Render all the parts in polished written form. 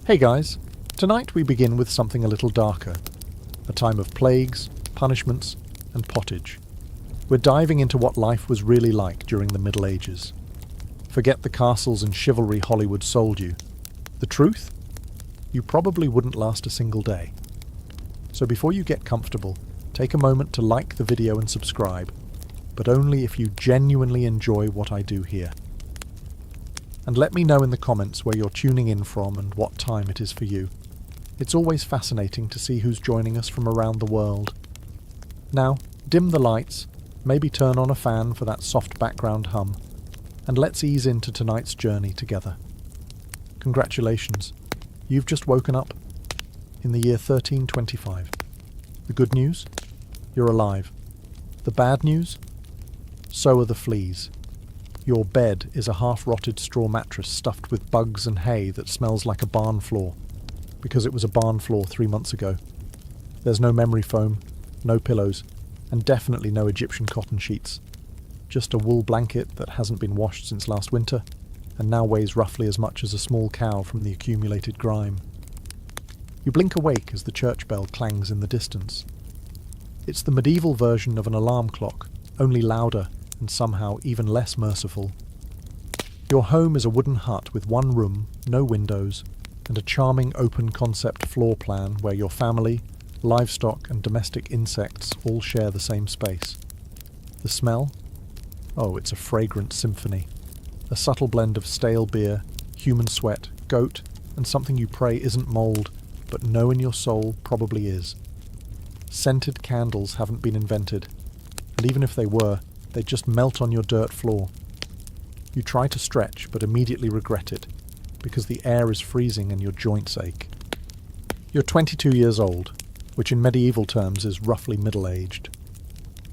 Hey guys, tonight we begin with something a little darker. A time of plagues, punishments, and pottage. We're diving into what life was really like during the Middle Ages. Forget the castles and chivalry Hollywood sold you. The truth? You probably wouldn't last a single day. So before you get comfortable, take a moment to like the video and subscribe, but only if you genuinely enjoy what I do here. And let me know in the comments where you're tuning in from and what time it is for you. It's always fascinating to see who's joining us from around the world. Now, dim the lights, maybe turn on a fan for that soft background hum, and let's ease into tonight's journey together. Congratulations, you've just woken up in the year 1325. The good news? You're alive. The bad news? So are the fleas. Your bed is a half-rotted straw mattress stuffed with bugs and hay that smells like a barn floor, because it was a barn floor 3 months ago. There's no memory foam, no pillows, and definitely no Egyptian cotton sheets. Just a wool blanket that hasn't been washed since last winter, and now weighs roughly as much as a small cow from the accumulated grime. You blink awake as the church bell clangs in the distance. It's the medieval version of an alarm clock, only louder and somehow even less merciful. Your home is a wooden hut with one room, no windows, and a charming open-concept floor plan where your family, livestock and domestic insects all share the same space. The smell? Oh, it's a fragrant symphony. A subtle blend of stale beer, human sweat, goat, and something you pray isn't mould, but know in your soul probably is. Scented candles haven't been invented, and even if they were, they just melt on your dirt floor. You try to stretch, but immediately regret it, because the air is freezing and your joints ache. You're 22 years old, which in medieval terms is roughly middle-aged.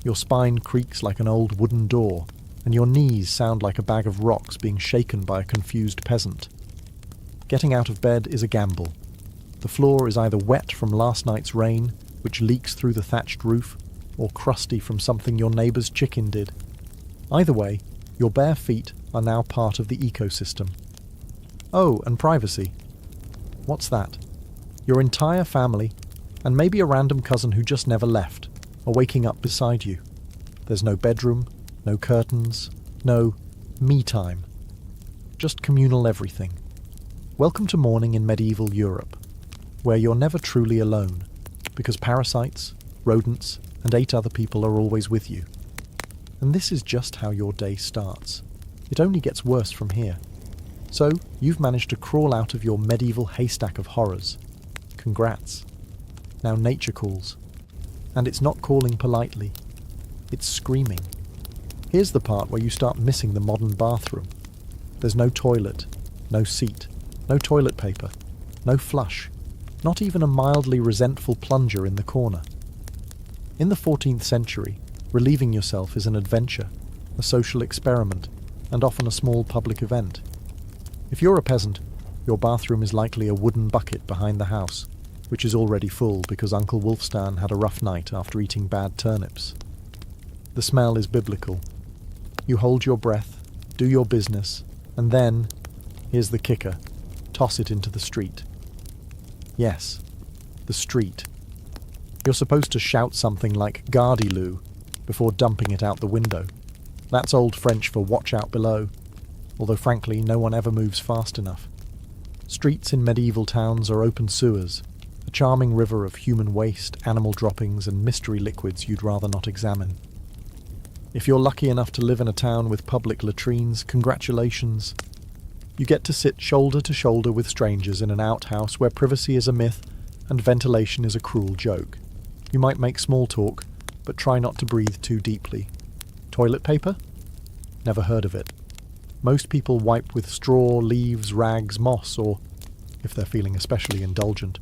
Your spine creaks like an old wooden door, and your knees sound like a bag of rocks being shaken by a confused peasant. Getting out of bed is a gamble. The floor is either wet from last night's rain, which leaks through the thatched roof, or crusty from something your neighbour's chicken did. Either way, your bare feet are now part of the ecosystem. Oh, and privacy. What's that? Your entire family, and maybe a random cousin who just never left, are waking up beside you. There's no bedroom, no curtains, no me time. Just communal everything. Welcome to morning in medieval Europe, where you're never truly alone, because parasites, rodents, and 8 other people are always with you. And this is just how your day starts. It only gets worse from here. So, you've managed to crawl out of your medieval haystack of horrors. Congrats. Now nature calls. And it's not calling politely. It's screaming. Here's the part where you start missing the modern bathroom. There's no toilet, no seat, no toilet paper, no flush, not even a mildly resentful plunger in the corner. In the 14th century, relieving yourself is an adventure, a social experiment, and often a small public event. If you're a peasant, your bathroom is likely a wooden bucket behind the house, which is already full because Uncle Wolfstan had a rough night after eating bad turnips. The smell is biblical. You hold your breath, do your business, and then, here's the kicker, toss it into the street. Yes, the street. You're supposed to shout something like "Gardez-loo" before dumping it out the window. That's Old French for "watch out below," although frankly no one ever moves fast enough. Streets in medieval towns are open sewers, a charming river of human waste, animal droppings and mystery liquids you'd rather not examine. If you're lucky enough to live in a town with public latrines, congratulations. You get to sit shoulder to shoulder with strangers in an outhouse where privacy is a myth and ventilation is a cruel joke. You might make small talk, but try not to breathe too deeply. Toilet paper? Never heard of it. Most people wipe with straw, leaves, rags, moss, or, if they're feeling especially indulgent,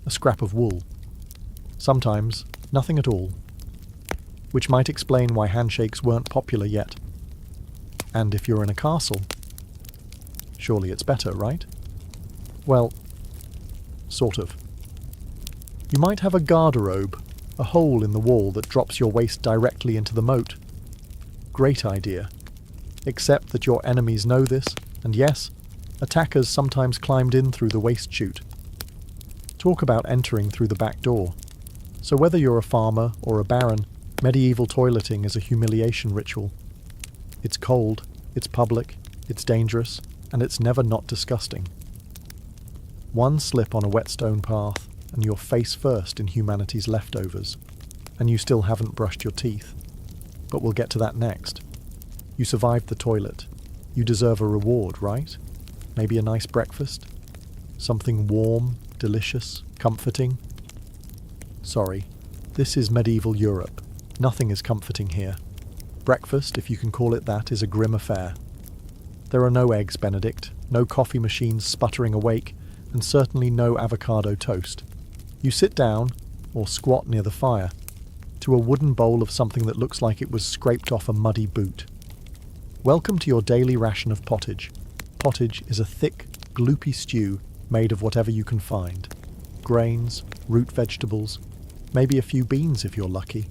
a scrap of wool. Sometimes, nothing at all. Which might explain why handshakes weren't popular yet. And if you're in a castle, surely it's better, right? Well, sort of. You might have a garderobe, a hole in the wall that drops your waist directly into the moat. Great idea. Except that your enemies know this, and yes, attackers sometimes climbed in through the waist chute, Talk about entering through the back door. So whether you're a farmer or a baron, medieval toileting is a humiliation ritual. It's cold, it's public, it's dangerous, and it's never not disgusting. One slip on a wet stone path, and you're face first in humanity's leftovers, and you still haven't brushed your teeth. But we'll get to that next. You survived the toilet. You deserve a reward, right? Maybe a nice breakfast? Something warm, delicious, comforting? Sorry, this is medieval Europe. Nothing is comforting here. Breakfast, if you can call it that, is a grim affair. There are no eggs Benedict, no coffee machines sputtering awake, and certainly no avocado toast. You sit down, or squat near the fire, to a wooden bowl of something that looks like it was scraped off a muddy boot. Welcome to your daily ration of pottage. Pottage is a thick, gloopy stew made of whatever you can find. Grains, root vegetables, maybe a few beans if you're lucky.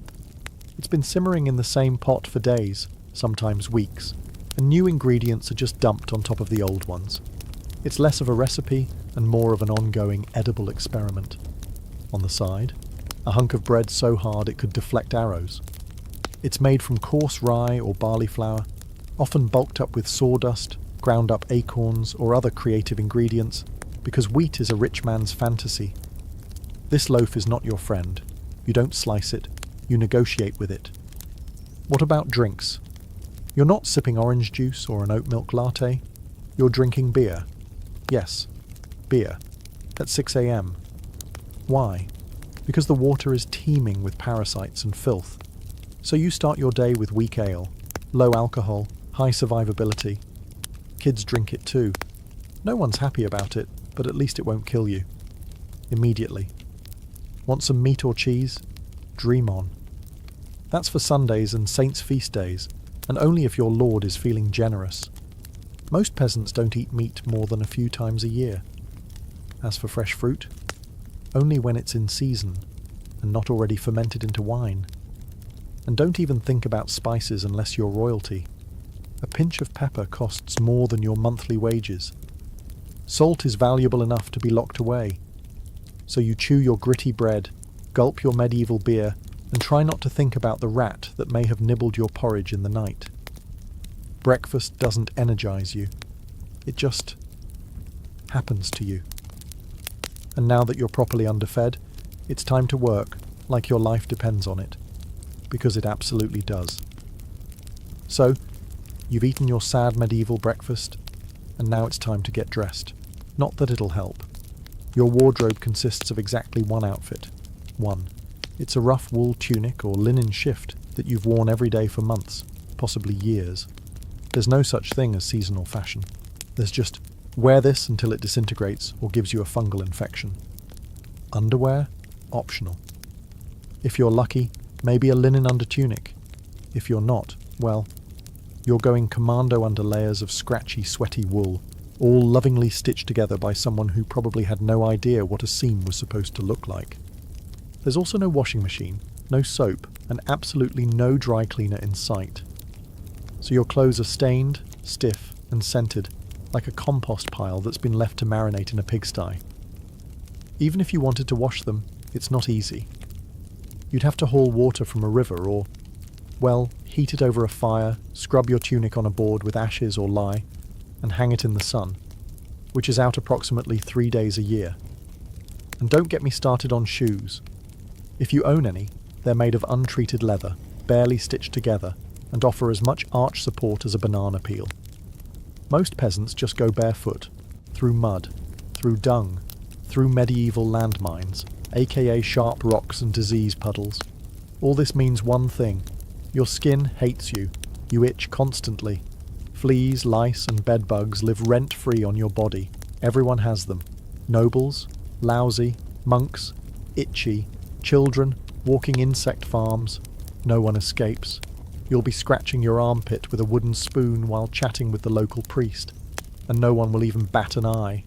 It's been simmering in the same pot for days, sometimes weeks, and new ingredients are just dumped on top of the old ones. It's less of a recipe and more of an ongoing edible experiment. On the side, a hunk of bread so hard it could deflect arrows. It's made from coarse rye or barley flour, often bulked up with sawdust, ground up acorns or other creative ingredients, because wheat is a rich man's fantasy. This loaf is not your friend. You don't slice it, you negotiate with it. What about drinks? You're not sipping orange juice or an oat milk latte. You're drinking beer. Yes, beer. At 6 a.m. Why? Because the water is teeming with parasites and filth. So you start your day with weak ale, low alcohol, high survivability. Kids drink it too. No one's happy about it, but at least it won't kill you. Immediately. Want some meat or cheese? Dream on. That's for Sundays and saints' feast days, and only if your lord is feeling generous. Most peasants don't eat meat more than a few times a year. As for fresh fruit, only when it's in season, and not already fermented into wine. And don't even think about spices unless you're royalty. A pinch of pepper costs more than your monthly wages. Salt is valuable enough to be locked away. So you chew your gritty bread, gulp your medieval beer, and try not to think about the rat that may have nibbled your porridge in the night. Breakfast doesn't energize you. It just happens to you. And now that you're properly underfed, it's time to work like your life depends on it. Because it absolutely does. So, you've eaten your sad medieval breakfast, and now it's time to get dressed. Not that it'll help. Your wardrobe consists of exactly one outfit. One. It's a rough wool tunic or linen shift that you've worn every day for months, possibly years. There's no such thing as seasonal fashion. There's just wear this until it disintegrates or gives you a fungal infection. Underwear? Optional. If you're lucky, maybe a linen undertunic. If you're not, well, you're going commando under layers of scratchy, sweaty wool, all lovingly stitched together by someone who probably had no idea what a seam was supposed to look like. There's also no washing machine, no soap, and absolutely no dry cleaner in sight. So your clothes are stained, stiff, and scented, like a compost pile that's been left to marinate in a pigsty. Even if you wanted to wash them, it's not easy. You'd have to haul water from a river or, well, heat it over a fire, scrub your tunic on a board with ashes or lye, and hang it in the sun, which is out approximately 3 days a year. And don't get me started on shoes. If you own any, they're made of untreated leather, barely stitched together, and offer as much arch support as a banana peel. Most peasants just go barefoot, through mud, through dung, through medieval landmines, aka sharp rocks and disease puddles. All this means one thing. Your skin hates you. You itch constantly. Fleas, lice, and bedbugs live rent-free on your body. Everyone has them. Nobles, lousy, monks, itchy, children, walking insect farms. No one escapes. You'll be scratching your armpit with a wooden spoon while chatting with the local priest, and no one will even bat an eye.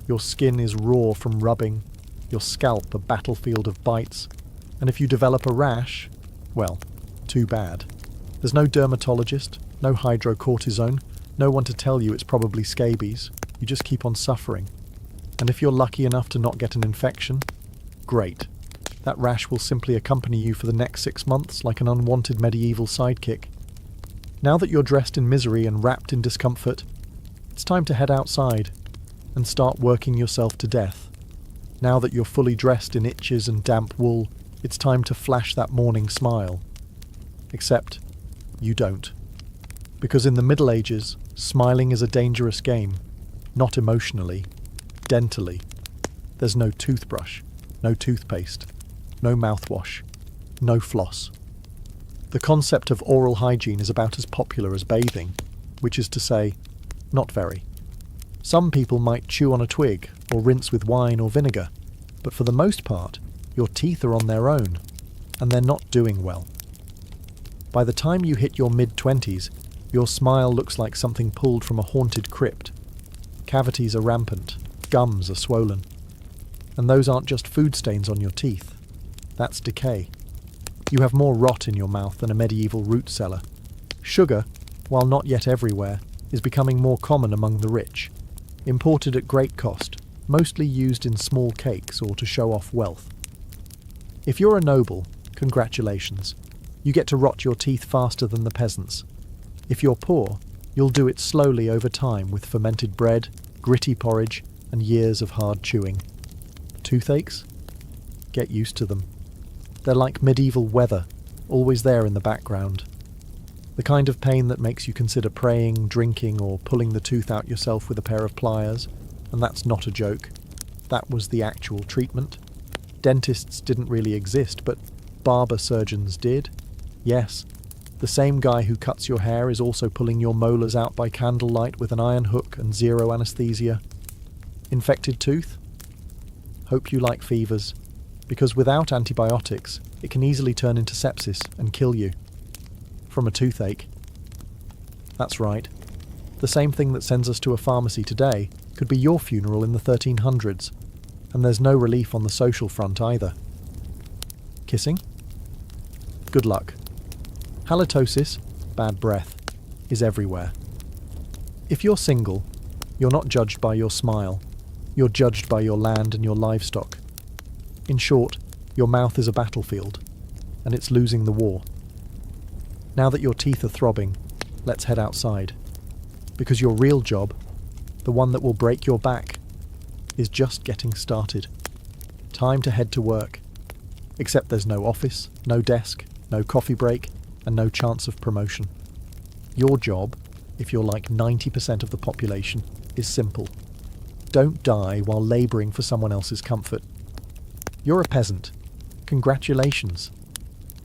Your skin is raw from rubbing, your scalp a battlefield of bites, and if you develop a rash, well, too bad. There's no dermatologist, no hydrocortisone, no one to tell you it's probably scabies. You just keep on suffering. And if you're lucky enough to not get an infection, great. That rash will simply accompany you for the next 6 months like an unwanted medieval sidekick. Now that you're dressed in misery and wrapped in discomfort, it's time to head outside and start working yourself to death. Now that you're fully dressed in itches and damp wool, it's time to flash that morning smile. Except, you don't. Because in the Middle Ages, smiling is a dangerous game. Not emotionally, dentally. There's no toothbrush, no toothpaste, no mouthwash, no floss. The concept of oral hygiene is about as popular as bathing, which is to say, not very. Some people might chew on a twig or rinse with wine or vinegar, but for the most part, your teeth are on their own, and they're not doing well. By the time you hit your mid-20s, your smile looks like something pulled from a haunted crypt. Cavities are rampant, gums are swollen. And those aren't just food stains on your teeth. That's decay. You have more rot in your mouth than a medieval root cellar. Sugar, while not yet everywhere, is becoming more common among the rich. Imported at great cost, mostly used in small cakes or to show off wealth. If you're a noble, congratulations. You get to rot your teeth faster than the peasants. If you're poor, you'll do it slowly over time with fermented bread, gritty porridge, and years of hard chewing. Toothaches? Get used to them. They're like medieval weather, always there in the background. The kind of pain that makes you consider praying, drinking, or pulling the tooth out yourself with a pair of pliers. And that's not a joke. That was the actual treatment. Dentists didn't really exist, but barber surgeons did. Yes, the same guy who cuts your hair is also pulling your molars out by candlelight with an iron hook and zero anesthesia. Infected tooth? Hope you like fevers, because without antibiotics, it can easily turn into sepsis and kill you. From a toothache. That's right. The same thing that sends us to a pharmacy today could be your funeral in the 1300s, and there's no relief on the social front either. Kissing? Good luck. Halitosis, bad breath, is everywhere. If you're single, you're not judged by your smile. You're judged by your land and your livestock. In short, your mouth is a battlefield, and it's losing the war. Now that your teeth are throbbing, let's head outside. Because your real job, the one that will break your back, is just getting started. Time to head to work. Except there's no office, no desk, no coffee break, and no chance of promotion. Your job, if you're like 90% of the population, is simple. Don't die while labouring for someone else's comfort. You're a peasant. Congratulations.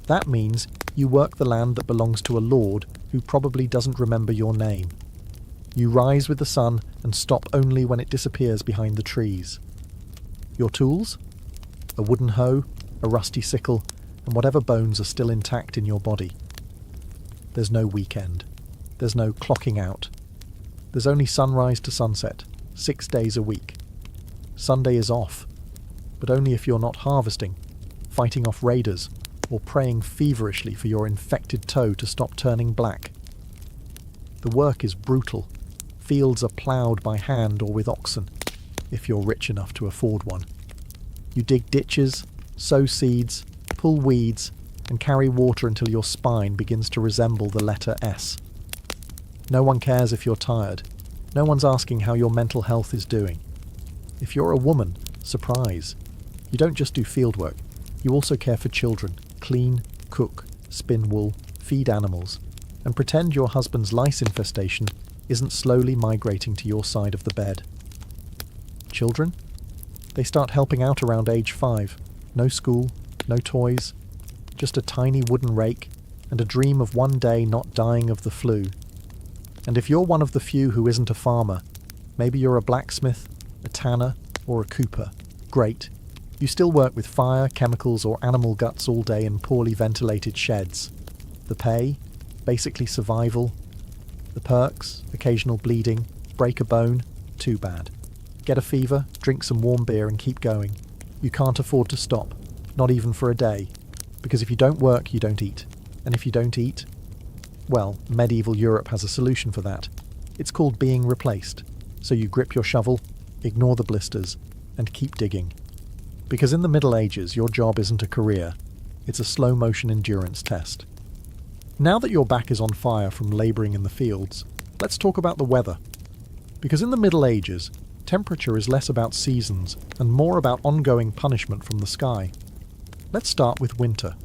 That means you work the land that belongs to a lord who probably doesn't remember your name. You rise with the sun and stop only when it disappears behind the trees. Your tools? A wooden hoe, a rusty sickle, and whatever bones are still intact in your body. There's no weekend. There's no clocking out. There's only sunrise to sunset, 6 days a week. Sunday is off, but only if you're not harvesting, fighting off raiders, or praying feverishly for your infected toe to stop turning black. The work is brutal. Fields are ploughed by hand or with oxen, if you're rich enough to afford one. You dig ditches, sow seeds, pull weeds, and carry water until your spine begins to resemble the letter S. No one cares if you're tired. No one's asking how your mental health is doing. If you're a woman, surprise. You don't just do fieldwork. You also care for children, clean, cook, spin wool, feed animals, and pretend your husband's lice infestation isn't slowly migrating to your side of the bed. Children? They start helping out around age 5. No school, no toys, just a tiny wooden rake and a dream of one day not dying of the flu. And if you're one of the few who isn't a farmer, maybe you're a blacksmith, a tanner, or a cooper. Great. You still work with fire, chemicals, or animal guts all day in poorly ventilated sheds. The pay? Basically survival. The perks? Occasional bleeding. Break a bone? Too bad. Get a fever, drink some warm beer and keep going. You can't afford to stop, not even for a day. Because if you don't work, you don't eat. And if you don't eat, well, medieval Europe has a solution for that. It's called being replaced. So you grip your shovel, ignore the blisters, and keep digging. Because in the Middle Ages, your job isn't a career, it's a slow-motion endurance test. Now that your back is on fire from labouring in the fields, let's talk about the weather. Because in the Middle Ages, temperature is less about seasons and more about ongoing punishment from the sky. Let's start with winter.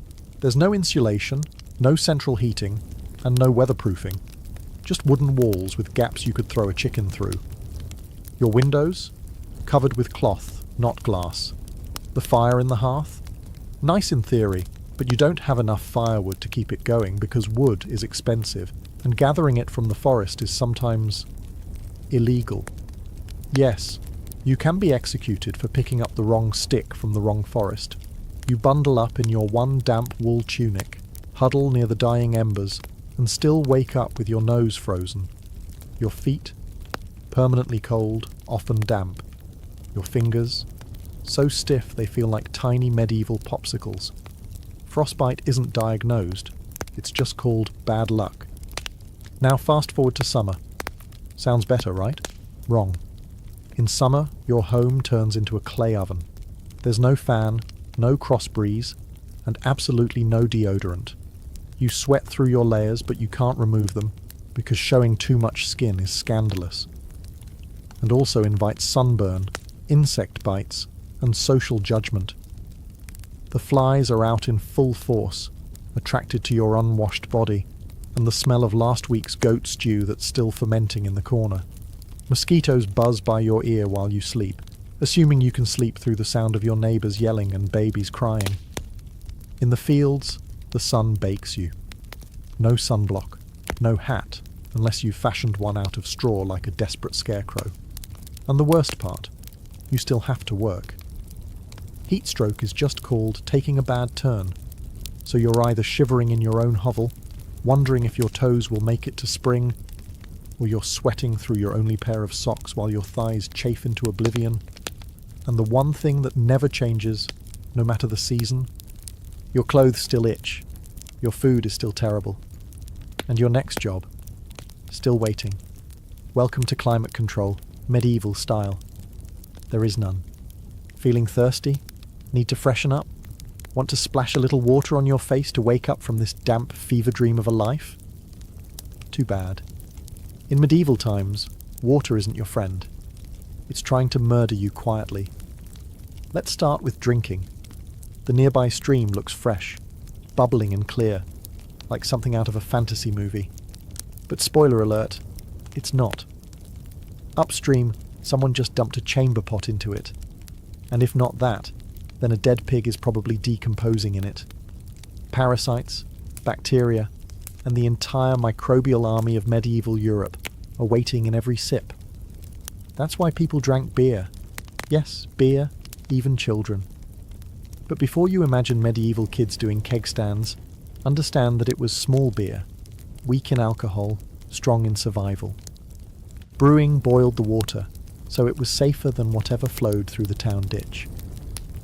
There's no insulation, no central heating, and no weatherproofing. Just wooden walls with gaps you could throw a chicken through. Your windows? Covered with cloth, not glass. The fire in the hearth? Nice in theory, but you don't have enough firewood to keep it going because wood is expensive, and gathering it from the forest is sometimes illegal. Yes, you can be executed for picking up the wrong stick from the wrong forest. You bundle up in your one damp wool tunic, huddle near the dying embers, and still wake up with your nose frozen. Your feet, permanently cold, often damp. Your fingers, so stiff they feel like tiny medieval popsicles. Frostbite isn't diagnosed, it's just called bad luck. Now fast forward to summer. Sounds better, right? Wrong. In summer, your home turns into a clay oven. There's no fan, no cross breeze, and absolutely no deodorant. You sweat through your layers, but you can't remove them, because showing too much skin is scandalous. And also invites sunburn, insect bites, and social judgment. The flies are out in full force, attracted to your unwashed body, and the smell of last week's goat stew that's still fermenting in the corner. Mosquitoes buzz by your ear while you sleep, assuming you can sleep through the sound of your neighbours yelling and babies crying. In the fields, the sun bakes you. No sunblock, no hat, unless you've fashioned one out of straw like a desperate scarecrow. And the worst part, you still have to work. Heatstroke is just called taking a bad turn, so you're either shivering in your own hovel, wondering if your toes will make it to spring, or you're sweating through your only pair of socks while your thighs chafe into oblivion. And the one thing that never changes, no matter the season, your clothes still itch, your food is still terrible, and your next job, still waiting. Welcome to climate control, medieval style. There is none. Feeling thirsty? Need to freshen up? Want to splash a little water on your face to wake up from this damp fever dream of a life? Too bad. In medieval times, water isn't your friend. It's trying to murder you quietly. Let's start with drinking. The nearby stream looks fresh, bubbling and clear, like something out of a fantasy movie. But spoiler alert, it's not. Upstream, someone just dumped a chamber pot into it. And if not that, then a dead pig is probably decomposing in it. Parasites, bacteria, and the entire microbial army of medieval Europe are waiting in every sip. That's why people drank beer. Yes, beer, even children. But before you imagine medieval kids doing keg stands, understand that it was small beer, weak in alcohol, strong in survival. Brewing boiled the water, so it was safer than whatever flowed through the town ditch.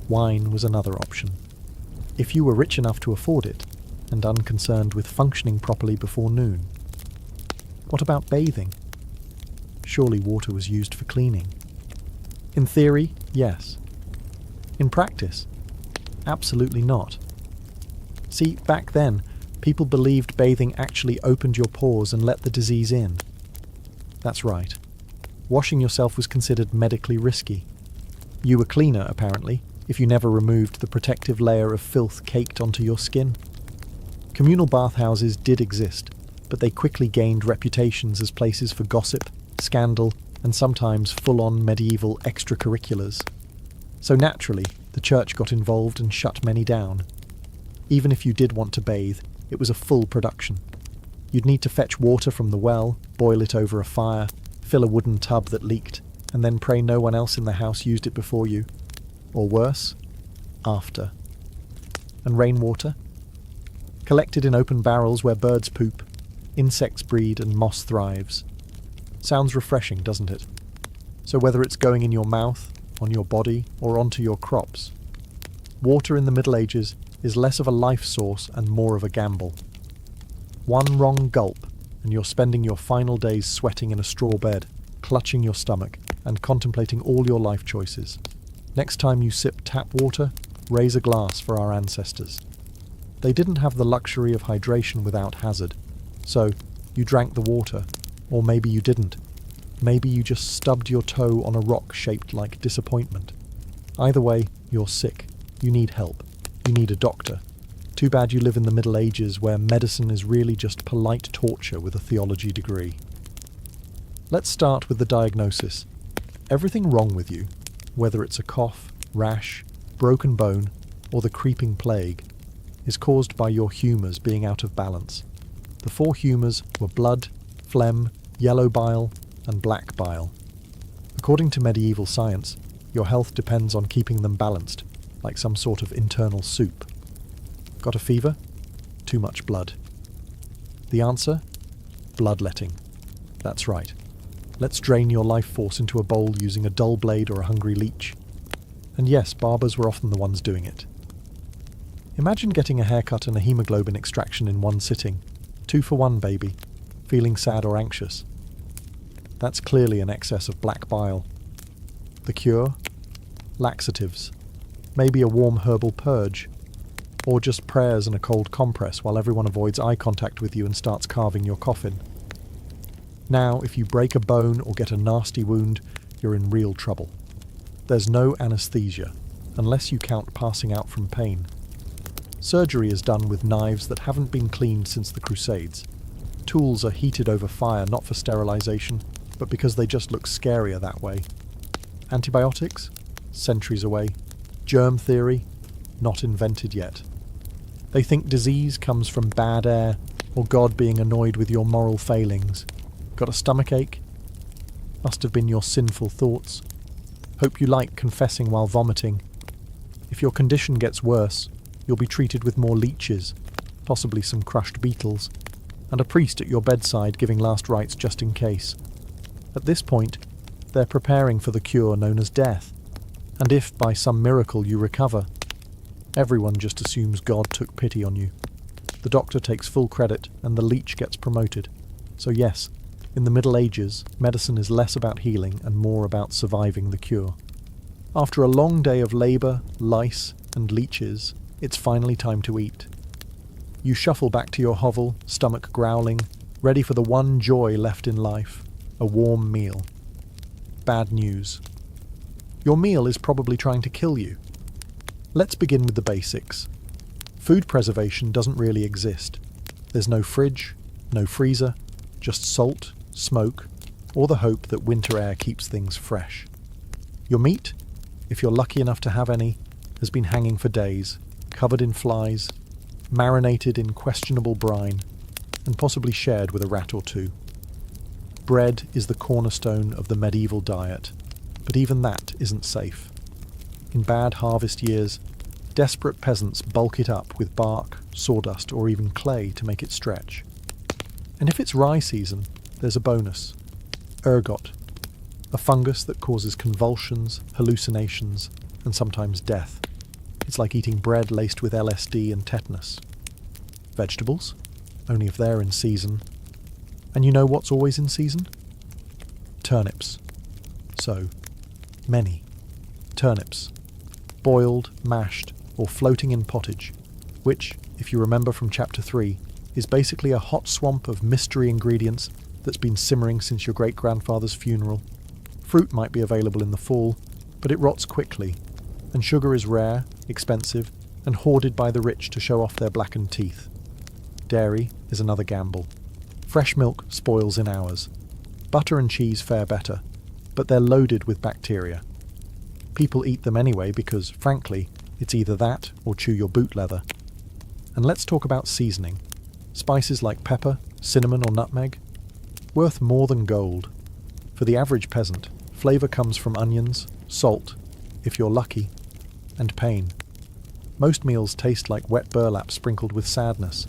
Wine was another option. If you were rich enough to afford it, and unconcerned with functioning properly before noon. What about bathing? Surely water was used for cleaning. In theory, yes. In practice, absolutely not. See, back then, people believed bathing actually opened your pores and let the disease in. That's right. Washing yourself was considered medically risky. You were cleaner, apparently, if you never removed the protective layer of filth caked onto your skin. Communal bathhouses did exist, but they quickly gained reputations as places for gossip, scandal, and sometimes full-on medieval extracurriculars. So naturally, the church got involved and shut many down. Even if you did want to bathe, it was a full production. You'd need to fetch water from the well, boil it over a fire, fill a wooden tub that leaked, and then pray no one else in the house used it before you. Or worse, after. And rainwater? Collected in open barrels where birds poop, insects breed and moss thrives. Sounds refreshing, doesn't it? So whether it's going in your mouth, on your body, or onto your crops, water in the Middle Ages is less of a life source and more of a gamble. One wrong gulp, and you're spending your final days sweating in a straw bed, clutching your stomach, and contemplating all your life choices. Next time you sip tap water, raise a glass for our ancestors. They didn't have the luxury of hydration without hazard, so you drank the water, or maybe you didn't. Maybe you just stubbed your toe on a rock shaped like disappointment. Either way, you're sick. You need help. You need a doctor. Too bad you live in the Middle Ages where medicine is really just polite torture with a theology degree. Let's start with the diagnosis. Everything wrong with you, whether it's a cough, rash, broken bone, or the creeping plague, is caused by your humours being out of balance. The 4 humours were blood, phlegm, yellow bile, and black bile. According to medieval science, your health depends on keeping them balanced, like some sort of internal soup. Got a fever? Too much blood. The answer? Bloodletting. That's right. Let's drain your life force into a bowl using a dull blade or a hungry leech. And yes, barbers were often the ones doing it. Imagine getting a haircut and a hemoglobin extraction in one sitting. 2 for 1, baby. Feeling sad or anxious. That's clearly an excess of black bile. The cure? Laxatives. Maybe a warm herbal purge. Or just prayers and a cold compress while everyone avoids eye contact with you and starts carving your coffin. Now, if you break a bone or get a nasty wound, you're in real trouble. There's no anesthesia, unless you count passing out from pain. Surgery is done with knives that haven't been cleaned since the Crusades. Tools are heated over fire not for sterilization, but because they just look scarier that way. Antibiotics? Centuries away. Germ theory? Not invented yet. They think disease comes from bad air, or God being annoyed with your moral failings. Got a stomachache? Must have been your sinful thoughts. Hope you like confessing while vomiting. If your condition gets worse, you'll be treated with more leeches, possibly some crushed beetles, and a priest at your bedside giving last rites just in case. At this point, they're preparing for the cure known as death, and if by some miracle you recover, everyone just assumes God took pity on you. The doctor takes full credit and the leech gets promoted. So yes, in the Middle Ages, medicine is less about healing and more about surviving the cure. After a long day of labour, lice, and leeches, it's finally time to eat. You shuffle back to your hovel, stomach growling, ready for the one joy left in life, a warm meal. Bad news. Your meal is probably trying to kill you. Let's begin with the basics. Food preservation doesn't really exist. There's no fridge, no freezer, just salt, smoke, or the hope that winter air keeps things fresh. Your meat, if you're lucky enough to have any, has been hanging for days, covered in flies, marinated in questionable brine, and possibly shared with a rat or 2. Bread is the cornerstone of the medieval diet, but even that isn't safe. In bad harvest years, desperate peasants bulk it up with bark, sawdust, or even clay to make it stretch. And if it's rye season, there's a bonus. Ergot, a fungus that causes convulsions, hallucinations, and sometimes death. It's like eating bread laced with LSD and tetanus. Vegetables? Only if they're in season. And you know what's always in season? Turnips. So, many. Turnips. Boiled, mashed, or floating in pottage, which, if you remember from Chapter 3, is basically a hot swamp of mystery ingredients that's been simmering since your great-grandfather's funeral. Fruit might be available in the fall, but it rots quickly, and sugar is rare, expensive, and hoarded by the rich to show off their blackened teeth. Dairy is another gamble. Fresh milk spoils in hours. Butter and cheese fare better, but they're loaded with bacteria. People eat them anyway because, frankly, it's either that or chew your boot leather. And let's talk about seasoning. Spices like pepper, cinnamon or nutmeg, worth more than gold. For the average peasant, flavour comes from onions, salt, if you're lucky, and pain. Most meals taste like wet burlap sprinkled with sadness.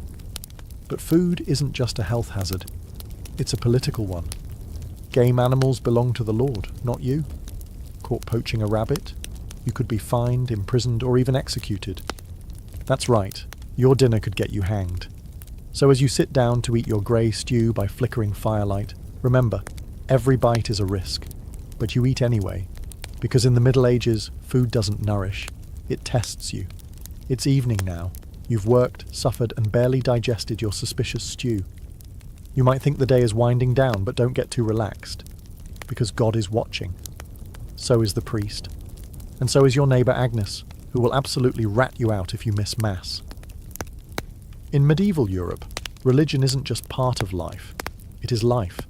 But food isn't just a health hazard. It's a political one. Game animals belong to the Lord, not you. Caught poaching a rabbit, you could be fined, imprisoned, or even executed. That's right, your dinner could get you hanged. So as you sit down to eat your grey stew by flickering firelight, remember, every bite is a risk. but you eat anyway, because in the Middle Ages, food doesn't nourish, it tests you. It's evening now. You've worked, suffered, and barely digested your suspicious stew. You might think the day is winding down, but don't get too relaxed, because God is watching. So is the priest. And so is your neighbour Agnes, who will absolutely rat you out if you miss Mass. In medieval Europe, religion isn't just part of life, it is life.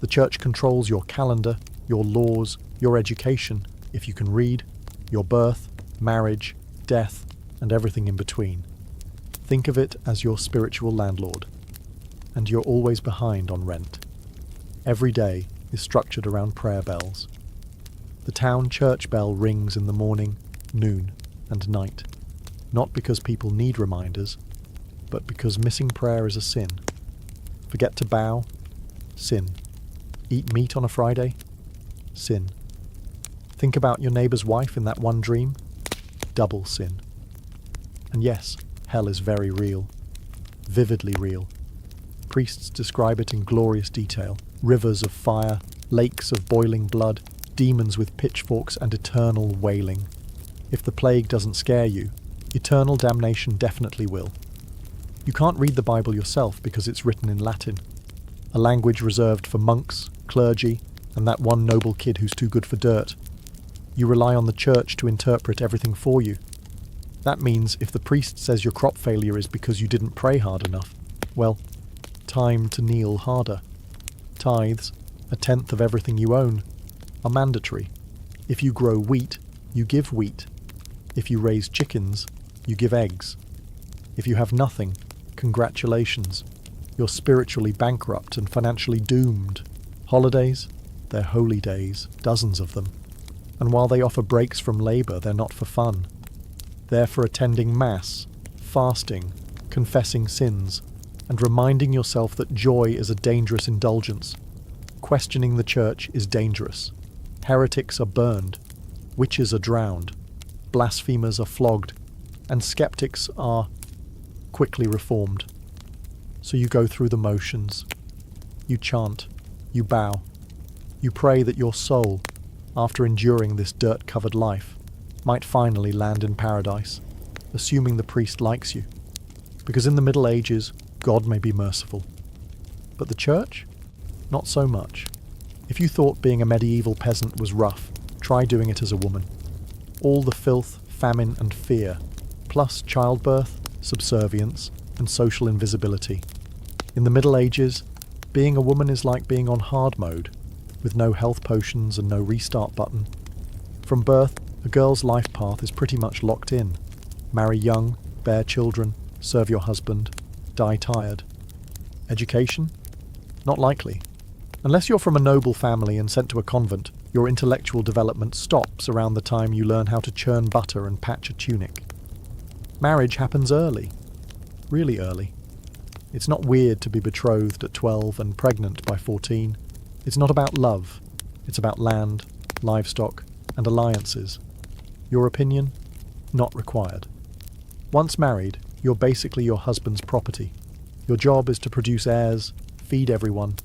The church controls your calendar, your laws, your education, if you can read, your birth, marriage, death, and everything in between. Think of it as your spiritual landlord. And you're always behind on rent. Every day is structured around prayer bells. The town church bell rings in the morning, noon, and night. Not because people need reminders, but because missing prayer is a sin. Forget to bow? Sin. Eat meat on a Friday? Sin. Think about your neighbour's wife in that one dream? Double sin. And yes, hell is very real. Vividly real. Priests describe it in glorious detail. Rivers of fire, lakes of boiling blood, demons with pitchforks and eternal wailing. If the plague doesn't scare you, eternal damnation definitely will. You can't read the Bible yourself because it's written in Latin, a language reserved for monks, clergy, and that one noble kid who's too good for dirt. You rely on the church to interpret everything for you. That means if the priest says your crop failure is because you didn't pray hard enough, well, time to kneel harder. Tithes, 1/10 of everything you own, are mandatory. If you grow wheat, you give wheat. If you raise chickens, you give eggs. If you have nothing, congratulations. You're spiritually bankrupt and financially doomed. Holidays? They're holy days, dozens of them. And while they offer breaks from labour, they're not for fun. They're for attending Mass, fasting, confessing sins, and reminding yourself that joy is a dangerous indulgence. Questioning the church is dangerous. Heretics are burned, witches are drowned, blasphemers are flogged, and skeptics are quickly reformed. So you go through the motions. You chant, you bow, you pray that your soul, after enduring this dirt-covered life, might finally land in paradise, assuming the priest likes you. Because in the Middle Ages, God may be merciful. But the church? Not so much. If you thought being a medieval peasant was rough, try doing it as a woman. All the filth, famine and fear, plus childbirth, subservience, and social invisibility. In the Middle Ages, being a woman is like being on hard mode, with no health potions and no restart button. From birth, a girl's life path is pretty much locked in. Marry young, bear children, serve your husband, die tired. Education? Not likely. Unless you're from a noble family and sent to a convent, your intellectual development stops around the time you learn how to churn butter and patch a tunic. Marriage happens early. Really early. It's not weird to be betrothed at 12 and pregnant by 14. It's not about love. It's about land, livestock, and alliances. Your opinion? Not required. Once married, you're basically your husband's property. Your job is to produce heirs, feed everyone,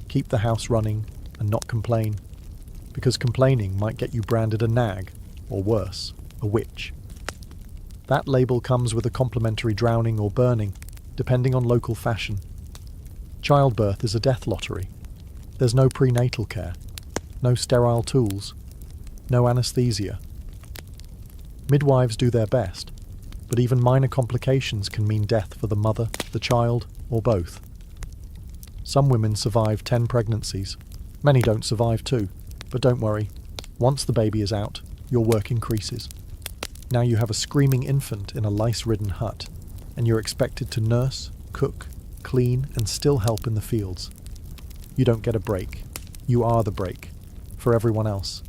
keep the house running, and not complain. Because complaining might get you branded a nag, or worse, a witch. That label comes with a complimentary drowning or burning, depending on local fashion. Childbirth is a death lottery. There's no prenatal care, no sterile tools, no anesthesia. Midwives do their best, but even minor complications can mean death for the mother, the child, or both. Some women survive 10 pregnancies. Many don't survive 2, but don't worry. Once the baby is out, your work increases. Now you have a screaming infant in a lice-ridden hut, and you're expected to nurse, cook, clean, and still help in the fields. You don't get a break. You are the break, for everyone else.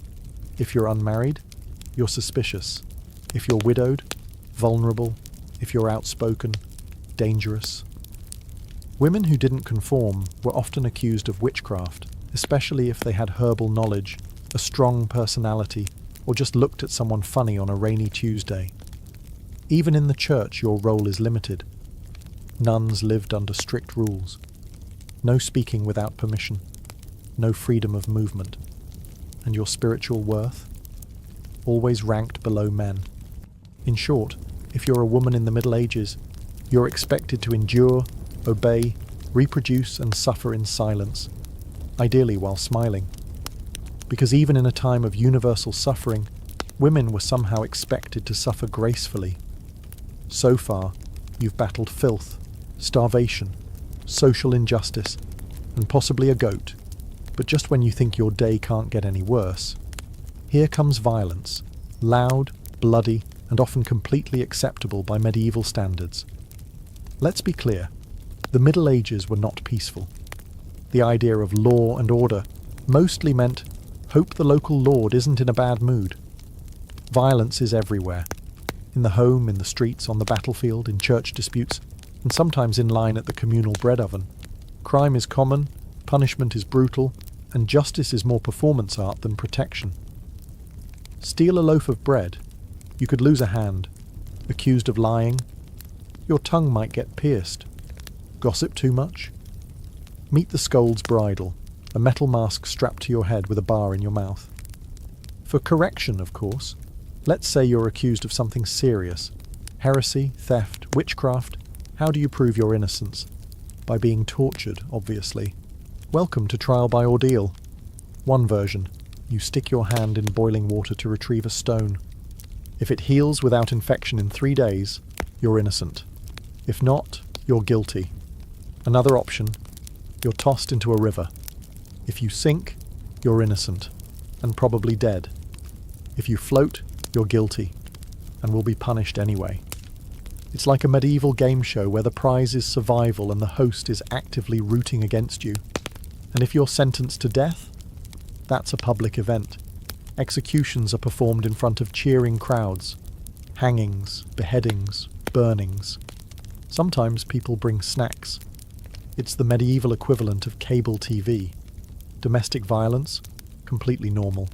If you're unmarried, you're suspicious. If you're widowed, vulnerable. If you're outspoken, dangerous. Women who didn't conform were often accused of witchcraft, especially if they had herbal knowledge, a strong personality, or just looked at someone funny on a rainy Tuesday. Even in the church, your role is limited. Nuns lived under strict rules. No speaking without permission. No freedom of movement. and your spiritual worth, always ranked below men. In short, if you're a woman in the Middle Ages, you're expected to endure, obey, reproduce and suffer in silence, ideally while smiling. Because even in a time of universal suffering, women were somehow expected to suffer gracefully. So far, you've battled filth, starvation, social injustice, and possibly a goat. But just when you think your day can't get any worse, here comes violence, loud, bloody, and often completely acceptable by medieval standards. Let's be clear, the Middle Ages were not peaceful. The idea of law and order mostly meant, hope the local lord isn't in a bad mood. Violence is everywhere. In the home, in the streets, on the battlefield, in church disputes, and sometimes in line at the communal bread oven. Crime is common, punishment is brutal, and justice is more performance art than protection. Steal a loaf of bread, you could lose a hand. Accused of lying, your tongue might get pierced. Gossip too much? Meet the scold's bridle, a metal mask strapped to your head with a bar in your mouth. For correction, of course, let's say you're accused of something serious. Heresy, theft, witchcraft. How do you prove your innocence? By being tortured, obviously. Welcome to trial by ordeal. One version, you stick your hand in boiling water to retrieve a stone. If it heals without infection in 3 days, you're innocent. If not, you're guilty. Another option, you're tossed into a river. If you sink, you're innocent, and probably dead. If you float, you're guilty, and will be punished anyway. It's like a medieval game show where the prize is survival and the host is actively rooting against you. And if you're sentenced to death, that's a public event. Executions are performed in front of cheering crowds. Hangings, beheadings, burnings. Sometimes people bring snacks. It's the medieval equivalent of cable TV. Domestic violence, completely normal.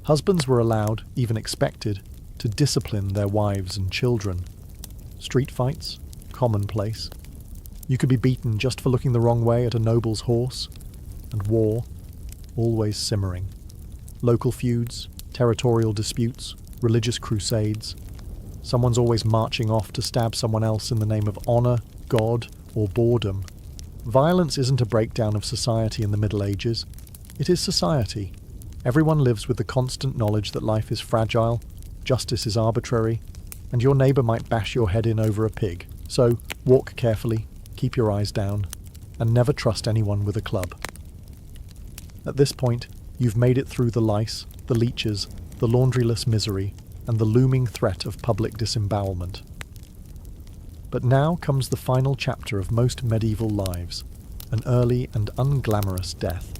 Husbands were allowed, even expected, to discipline their wives and children. Street fights, commonplace. You could be beaten just for looking the wrong way at a noble's horse. And war, always simmering. Local feuds, territorial disputes, religious crusades. Someone's always marching off to stab someone else in the name of honour, God, or boredom. Violence isn't a breakdown of society in the Middle Ages. It is society. Everyone lives with the constant knowledge that life is fragile, justice is arbitrary, and your neighbour might bash your head in over a pig. So, walk carefully, keep your eyes down, and never trust anyone with a club. At this point, you've made it through the lice, the leeches, the laundryless misery, and the looming threat of public disembowelment. But now comes the final chapter of most medieval lives, an early and unglamorous death.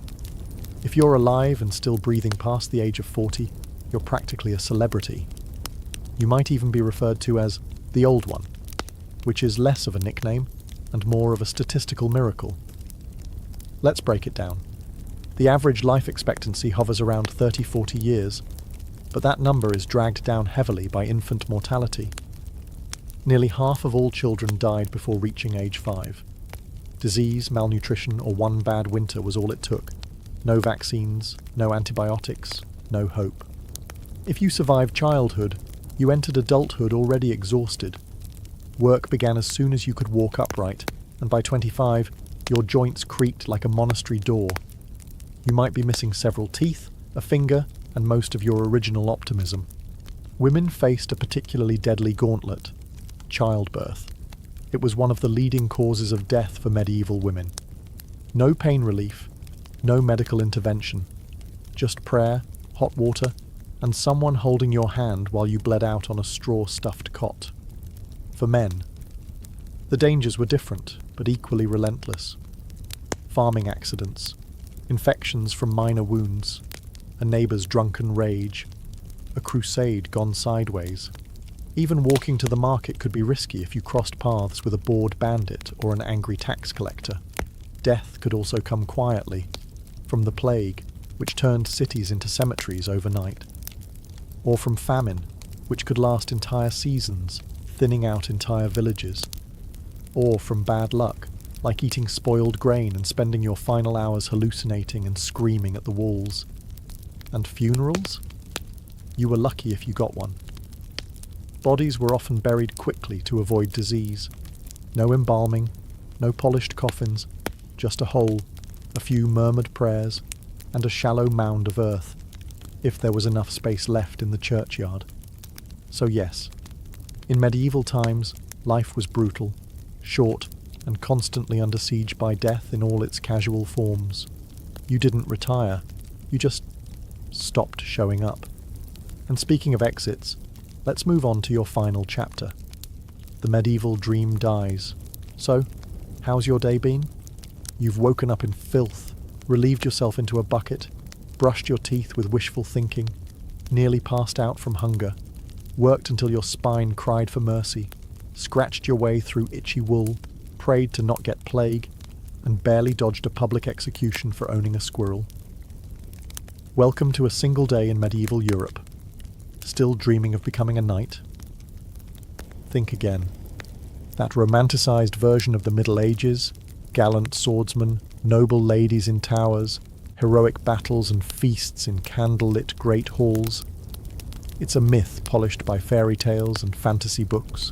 If you're alive and still breathing past the age of 40, you're practically a celebrity. You might even be referred to as the Old One, which is less of a nickname and more of a statistical miracle. Let's break it down. The average life expectancy hovers around 30-40 years, but that number is dragged down heavily by infant mortality. Nearly half of all children died before reaching age 5. Disease, malnutrition, or one bad winter was all it took. No vaccines, no antibiotics, no hope. If you survived childhood, you entered adulthood already exhausted. Work began as soon as you could walk upright, and by 25, your joints creaked like a monastery door. You might be missing several teeth, a finger, and most of your original optimism. Women faced a particularly deadly gauntlet: childbirth. It was one of the leading causes of death for medieval women. No pain relief, no medical intervention, just prayer, hot water, and someone holding your hand while you bled out on a straw-stuffed cot. For men, the dangers were different, but equally relentless. Farming accidents, infections from minor wounds, a neighbour's drunken rage, a crusade gone sideways. Even walking to the market could be risky if you crossed paths with a bored bandit or an angry tax collector. Death could also come quietly, from the plague, which turned cities into cemeteries overnight, or from famine, which could last entire seasons, thinning out entire villages, or from bad luck, like eating spoiled grain and spending your final hours hallucinating and screaming at the walls. And funerals? You were lucky if you got one. Bodies were often buried quickly to avoid disease. No embalming, no polished coffins, just a hole, a few murmured prayers, and a shallow mound of earth, if there was enough space left in the churchyard. So yes, in medieval times, life was brutal, short, and constantly under siege by death in all its casual forms. You didn't retire, you just stopped showing up. And speaking of exits, let's move on to your final chapter. The medieval dream dies. So, how's your day been? You've woken up in filth, relieved yourself into a bucket, brushed your teeth with wishful thinking, nearly passed out from hunger, worked until your spine cried for mercy, scratched your way through itchy wool, prayed to not get plague, and barely dodged a public execution for owning a squirrel. Welcome to a single day in medieval Europe. Still dreaming of becoming a knight? Think again. That romanticised version of the Middle Ages, gallant swordsmen, noble ladies in towers, heroic battles and feasts in candle-lit great halls. It's a myth polished by fairy tales and fantasy books.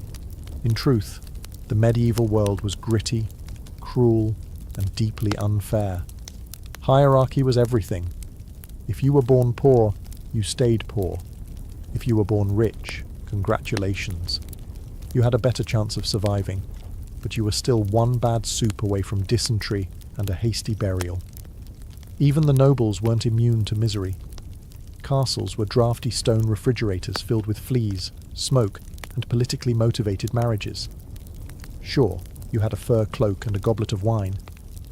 In truth, the medieval world was gritty, cruel, and deeply unfair. Hierarchy was everything. If you were born poor, you stayed poor. If you were born rich, congratulations. You had a better chance of surviving, but you were still one bad soup away from dysentery and a hasty burial. Even the nobles weren't immune to misery. Castles were drafty stone refrigerators filled with fleas, smoke, and politically motivated marriages. Sure, you had a fur cloak and a goblet of wine,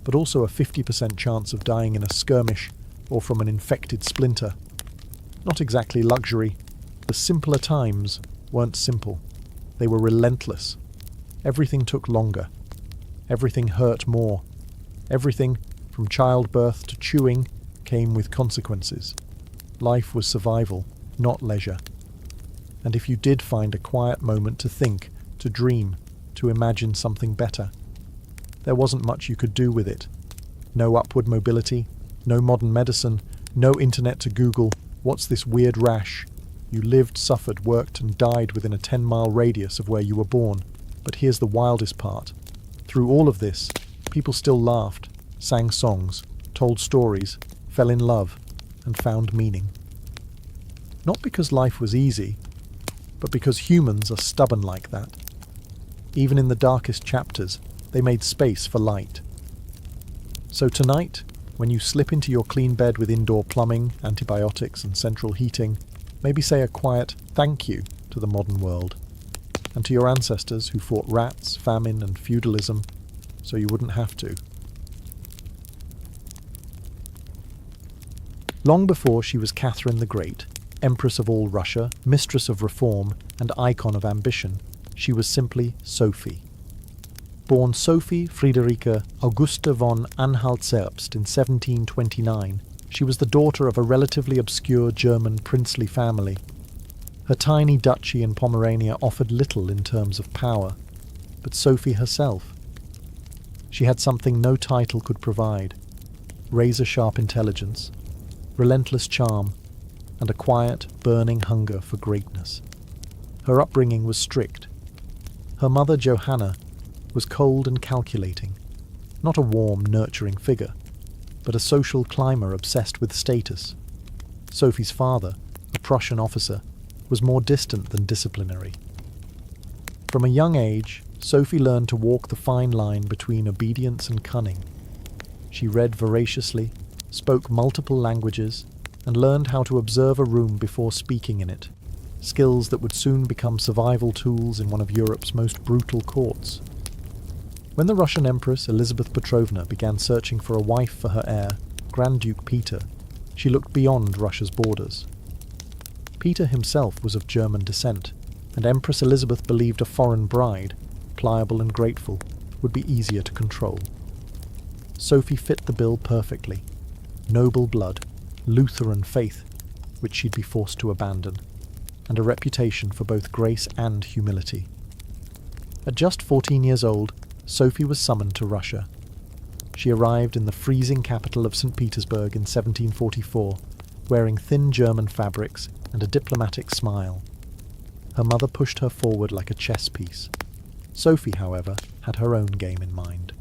but also a 50% chance of dying in a skirmish or from an infected splinter. Not exactly luxury. The simpler times weren't simple. They were relentless. Everything took longer. Everything hurt more. Everything, from childbirth to chewing, came with consequences. Life was survival, not leisure. And if you did find a quiet moment to think, to dream, to imagine something better, there wasn't much you could do with it. No upward mobility, no modern medicine, no internet to Google, what's this weird rash? You lived, suffered, worked, and died within a 10-mile radius of where you were born. But here's the wildest part. Through all of this, people still laughed, sang songs, told stories, fell in love, and found meaning. Not because life was easy, but because humans are stubborn like that. Even in the darkest chapters, they made space for light. So tonight, when you slip into your clean bed with indoor plumbing, antibiotics, and central heating, maybe say a quiet thank you to the modern world, and to your ancestors who fought rats, famine, and feudalism, so you wouldn't have to. Long before she was Catherine the Great, Empress of all Russia, mistress of reform, and icon of ambition, she was simply Sophie. Born Sophie Friederike Augusta von Anhalt-Zerbst in 1729, she was the daughter of a relatively obscure German princely family. Her tiny duchy in Pomerania offered little in terms of power, but Sophie herself. She had something no title could provide: razor-sharp intelligence, relentless charm, and a quiet, burning hunger for greatness. Her upbringing was strict. Her mother, Johanna, was cold and calculating, not a warm, nurturing figure, but a social climber obsessed with status. Sophie's father, a Prussian officer, was more distant than disciplinary. From a young age, Sophie learned to walk the fine line between obedience and cunning. She read voraciously, spoke multiple languages, and learned how to observe a room before speaking in it, skills that would soon become survival tools in one of Europe's most brutal courts. When the Russian Empress Elizabeth Petrovna began searching for a wife for her heir, Grand Duke Peter, she looked beyond Russia's borders. Peter himself was of German descent, and Empress Elizabeth believed a foreign bride, pliable and grateful, would be easier to control. Sophie fit the bill perfectly. Noble blood, Lutheran faith, which she'd be forced to abandon, and a reputation for both grace and humility. At just 14 years old, Sophie was summoned to Russia. She arrived in the freezing capital of St. Petersburg in 1744, wearing thin German fabrics and a diplomatic smile. Her mother pushed her forward like a chess piece. Sophie, however, had her own game in mind.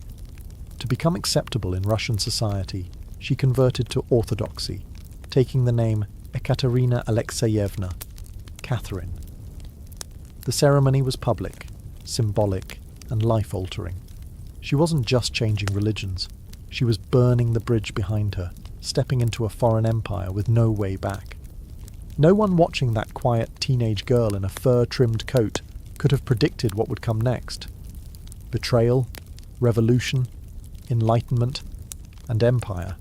To become acceptable in Russian society, she converted to Orthodoxy, taking the name Ekaterina Alexeyevna, Catherine. The ceremony was public, symbolic, and life-altering. She wasn't just changing religions, she was burning the bridge behind her, stepping into a foreign empire with no way back. No one watching that quiet teenage girl in a fur-trimmed coat could have predicted what would come next. Betrayal, revolution, enlightenment, and empire.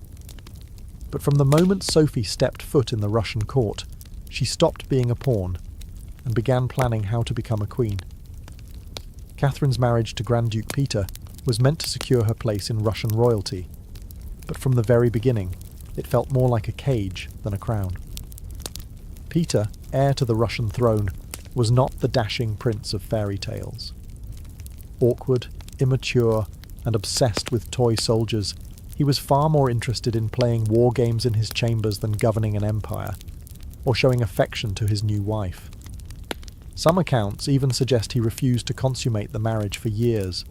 But from the moment Sophie stepped foot in the Russian court, she stopped being a pawn and began planning how to become a queen. Catherine's marriage to Grand Duke Peter was meant to secure her place in Russian royalty, but from the very beginning, it felt more like a cage than a crown. Peter, heir to the Russian throne, was not the dashing prince of fairy tales. Awkward, immature, and obsessed with toy soldiers, he was far more interested in playing war games in his chambers than governing an empire, or showing affection to his new wife. Some accounts even suggest he refused to consummate the marriage for years.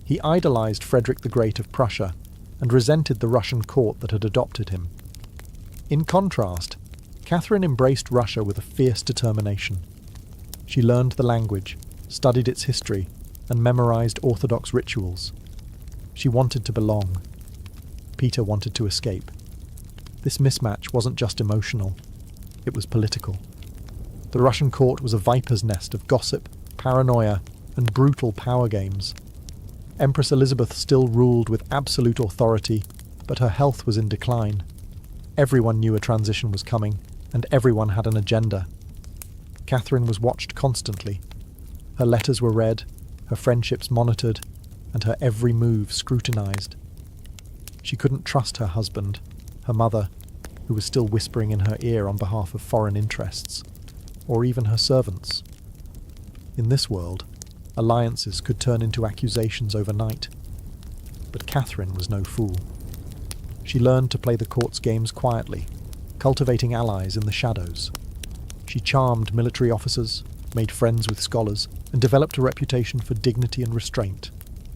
He idolized Frederick the Great of Prussia and resented the Russian court that had adopted him. In contrast, Catherine embraced Russia with a fierce determination. She learned the language, studied its history, and memorized Orthodox rituals. She wanted to belong. Peter wanted to escape. This mismatch wasn't just emotional, it was political. The Russian court was a viper's nest of gossip, paranoia, and brutal power games. Empress Elizabeth still ruled with absolute authority, but her health was in decline. Everyone knew a transition was coming, and everyone had an agenda. Catherine was watched constantly. Her letters were read, her friendships monitored, and her every move scrutinized. She couldn't trust her husband, her mother, who was still whispering in her ear on behalf of foreign interests, or even her servants. In this world, alliances could turn into accusations overnight. But Catherine was no fool. She learned to play the court's games quietly, cultivating allies in the shadows. She charmed military officers, made friends with scholars, and developed a reputation for dignity and restraint,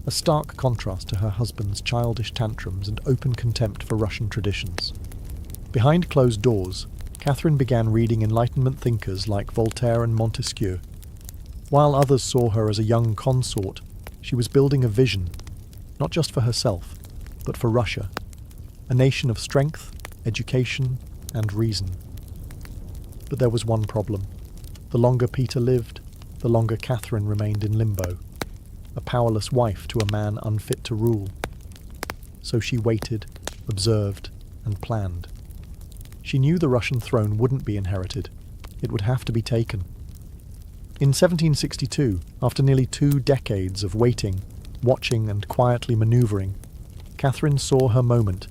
a stark contrast to her husband's childish tantrums and open contempt for Russian traditions. Behind closed doors, Catherine began reading Enlightenment thinkers like Voltaire and Montesquieu. While others saw her as a young consort, she was building a vision, not just for herself, but for Russia, a nation of strength, education, and reason. But there was one problem. The longer Peter lived, the longer Catherine remained in limbo, a powerless wife to a man unfit to rule. So she waited, observed, and planned. She knew the Russian throne wouldn't be inherited. It would have to be taken. In 1762, after nearly 2 decades of waiting, watching, and quietly manoeuvring, Catherine saw her moment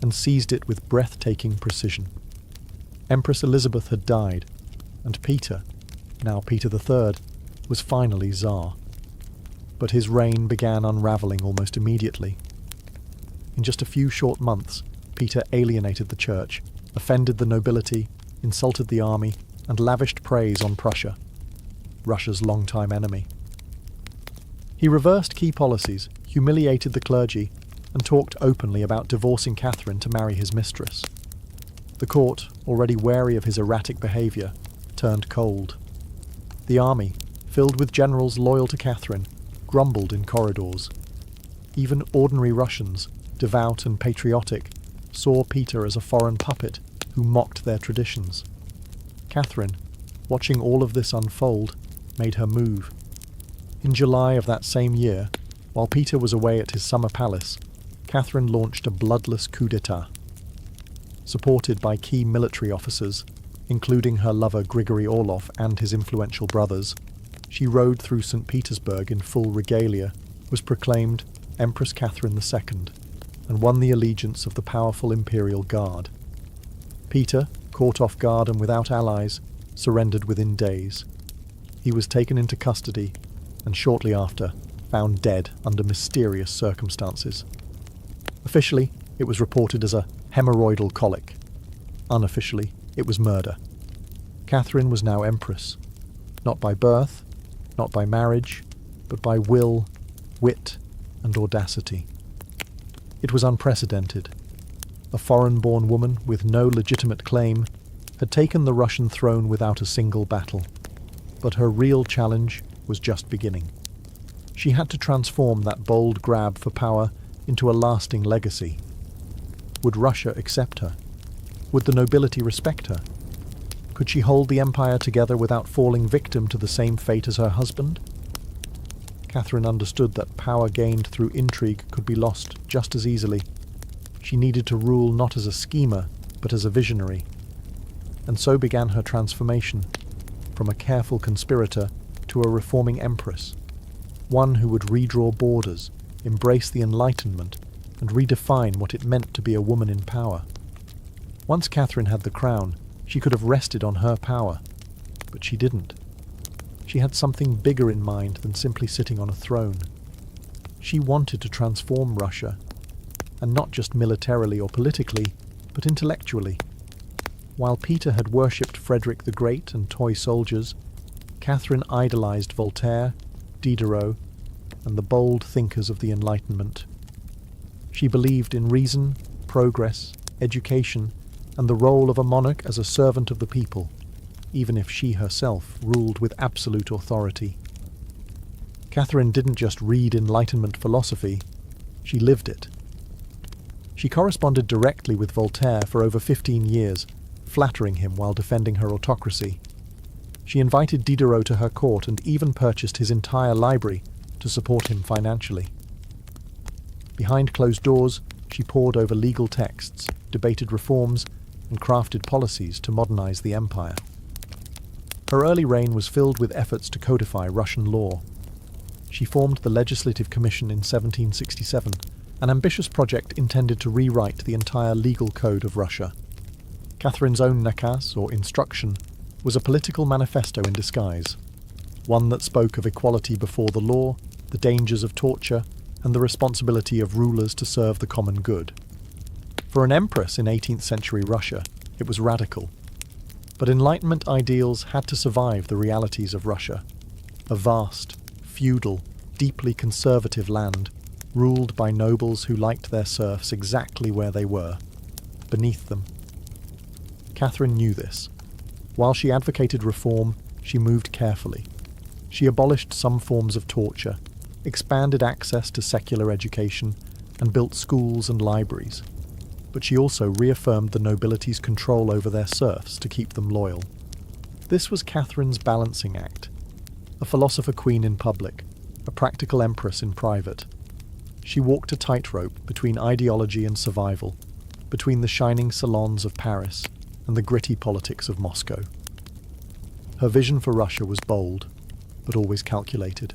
and seized it with breathtaking precision. Empress Elizabeth had died, and Peter, now Peter III, was finally Tsar. But his reign began unravelling almost immediately. In just a few short months, Peter alienated the church, offended the nobility, insulted the army, and lavished praise on Prussia, Russia's longtime enemy. He reversed key policies, humiliated the clergy, and talked openly about divorcing Catherine to marry his mistress. The court, already wary of his erratic behaviour, turned cold. The army, filled with generals loyal to Catherine, grumbled in corridors. Even ordinary Russians, devout and patriotic, saw Peter as a foreign puppet who mocked their traditions. Catherine, watching all of this unfold, made her move. In July of that same year, while Peter was away at his summer palace, Catherine launched a bloodless coup d'etat. Supported by key military officers, including her lover Grigory Orlov and his influential brothers, she rode through St. Petersburg in full regalia, was proclaimed Empress Catherine II, and won the allegiance of the powerful Imperial Guard. Peter, caught off guard and without allies, surrendered within days. He was taken into custody, and shortly after, found dead under mysterious circumstances. Officially, it was reported as a hemorrhoidal colic. Unofficially, it was murder. Catherine was now empress, not by birth, not by marriage, but by will, wit, and audacity. It was unprecedented. A foreign-born woman with no legitimate claim had taken the Russian throne without a single battle. But her real challenge was just beginning. She had to transform that bold grab for power into a lasting legacy. Would Russia accept her? Would the nobility respect her? Could she hold the empire together without falling victim to the same fate as her husband? Catherine understood that power gained through intrigue could be lost just as easily. She needed to rule not as a schemer, but as a visionary. And so began her transformation, from a careful conspirator to a reforming empress, one who would redraw borders, embrace the Enlightenment, and redefine what it meant to be a woman in power. Once Catherine had the crown, she could have rested on her power, but she didn't. She had something bigger in mind than simply sitting on a throne. She wanted to transform Russia, and not just militarily or politically, but intellectually. While Peter had worshipped Frederick the Great and toy soldiers, Catherine idolized Voltaire, Diderot, and the bold thinkers of the Enlightenment. She believed in reason, progress, education, and the role of a monarch as a servant of the people, even if she herself ruled with absolute authority. Catherine didn't just read Enlightenment philosophy, she lived it. She corresponded directly with Voltaire for over 15 years, flattering him while defending her autocracy. She invited Diderot to her court and even purchased his entire library to support him financially. Behind closed doors, she pored over legal texts, debated reforms, and crafted policies to modernize the empire. Her early reign was filled with efforts to codify Russian law. She formed the Legislative Commission in 1767, an ambitious project intended to rewrite the entire legal code of Russia. Catherine's own nakaz, or instruction, was a political manifesto in disguise, one that spoke of equality before the law, the dangers of torture, and the responsibility of rulers to serve the common good. For an empress in 18th century Russia, it was radical. But Enlightenment ideals had to survive the realities of Russia, a vast, feudal, deeply conservative land, ruled by nobles who liked their serfs exactly where they were, beneath them. Catherine knew this. While she advocated reform, she moved carefully. She abolished some forms of torture, expanded access to secular education, and built schools and libraries. But she also reaffirmed the nobility's control over their serfs to keep them loyal. This was Catherine's balancing act, a philosopher queen in public, a practical empress in private. She walked a tightrope between ideology and survival, between the shining salons of Paris and the gritty politics of Moscow. Her vision for Russia was bold, but always calculated.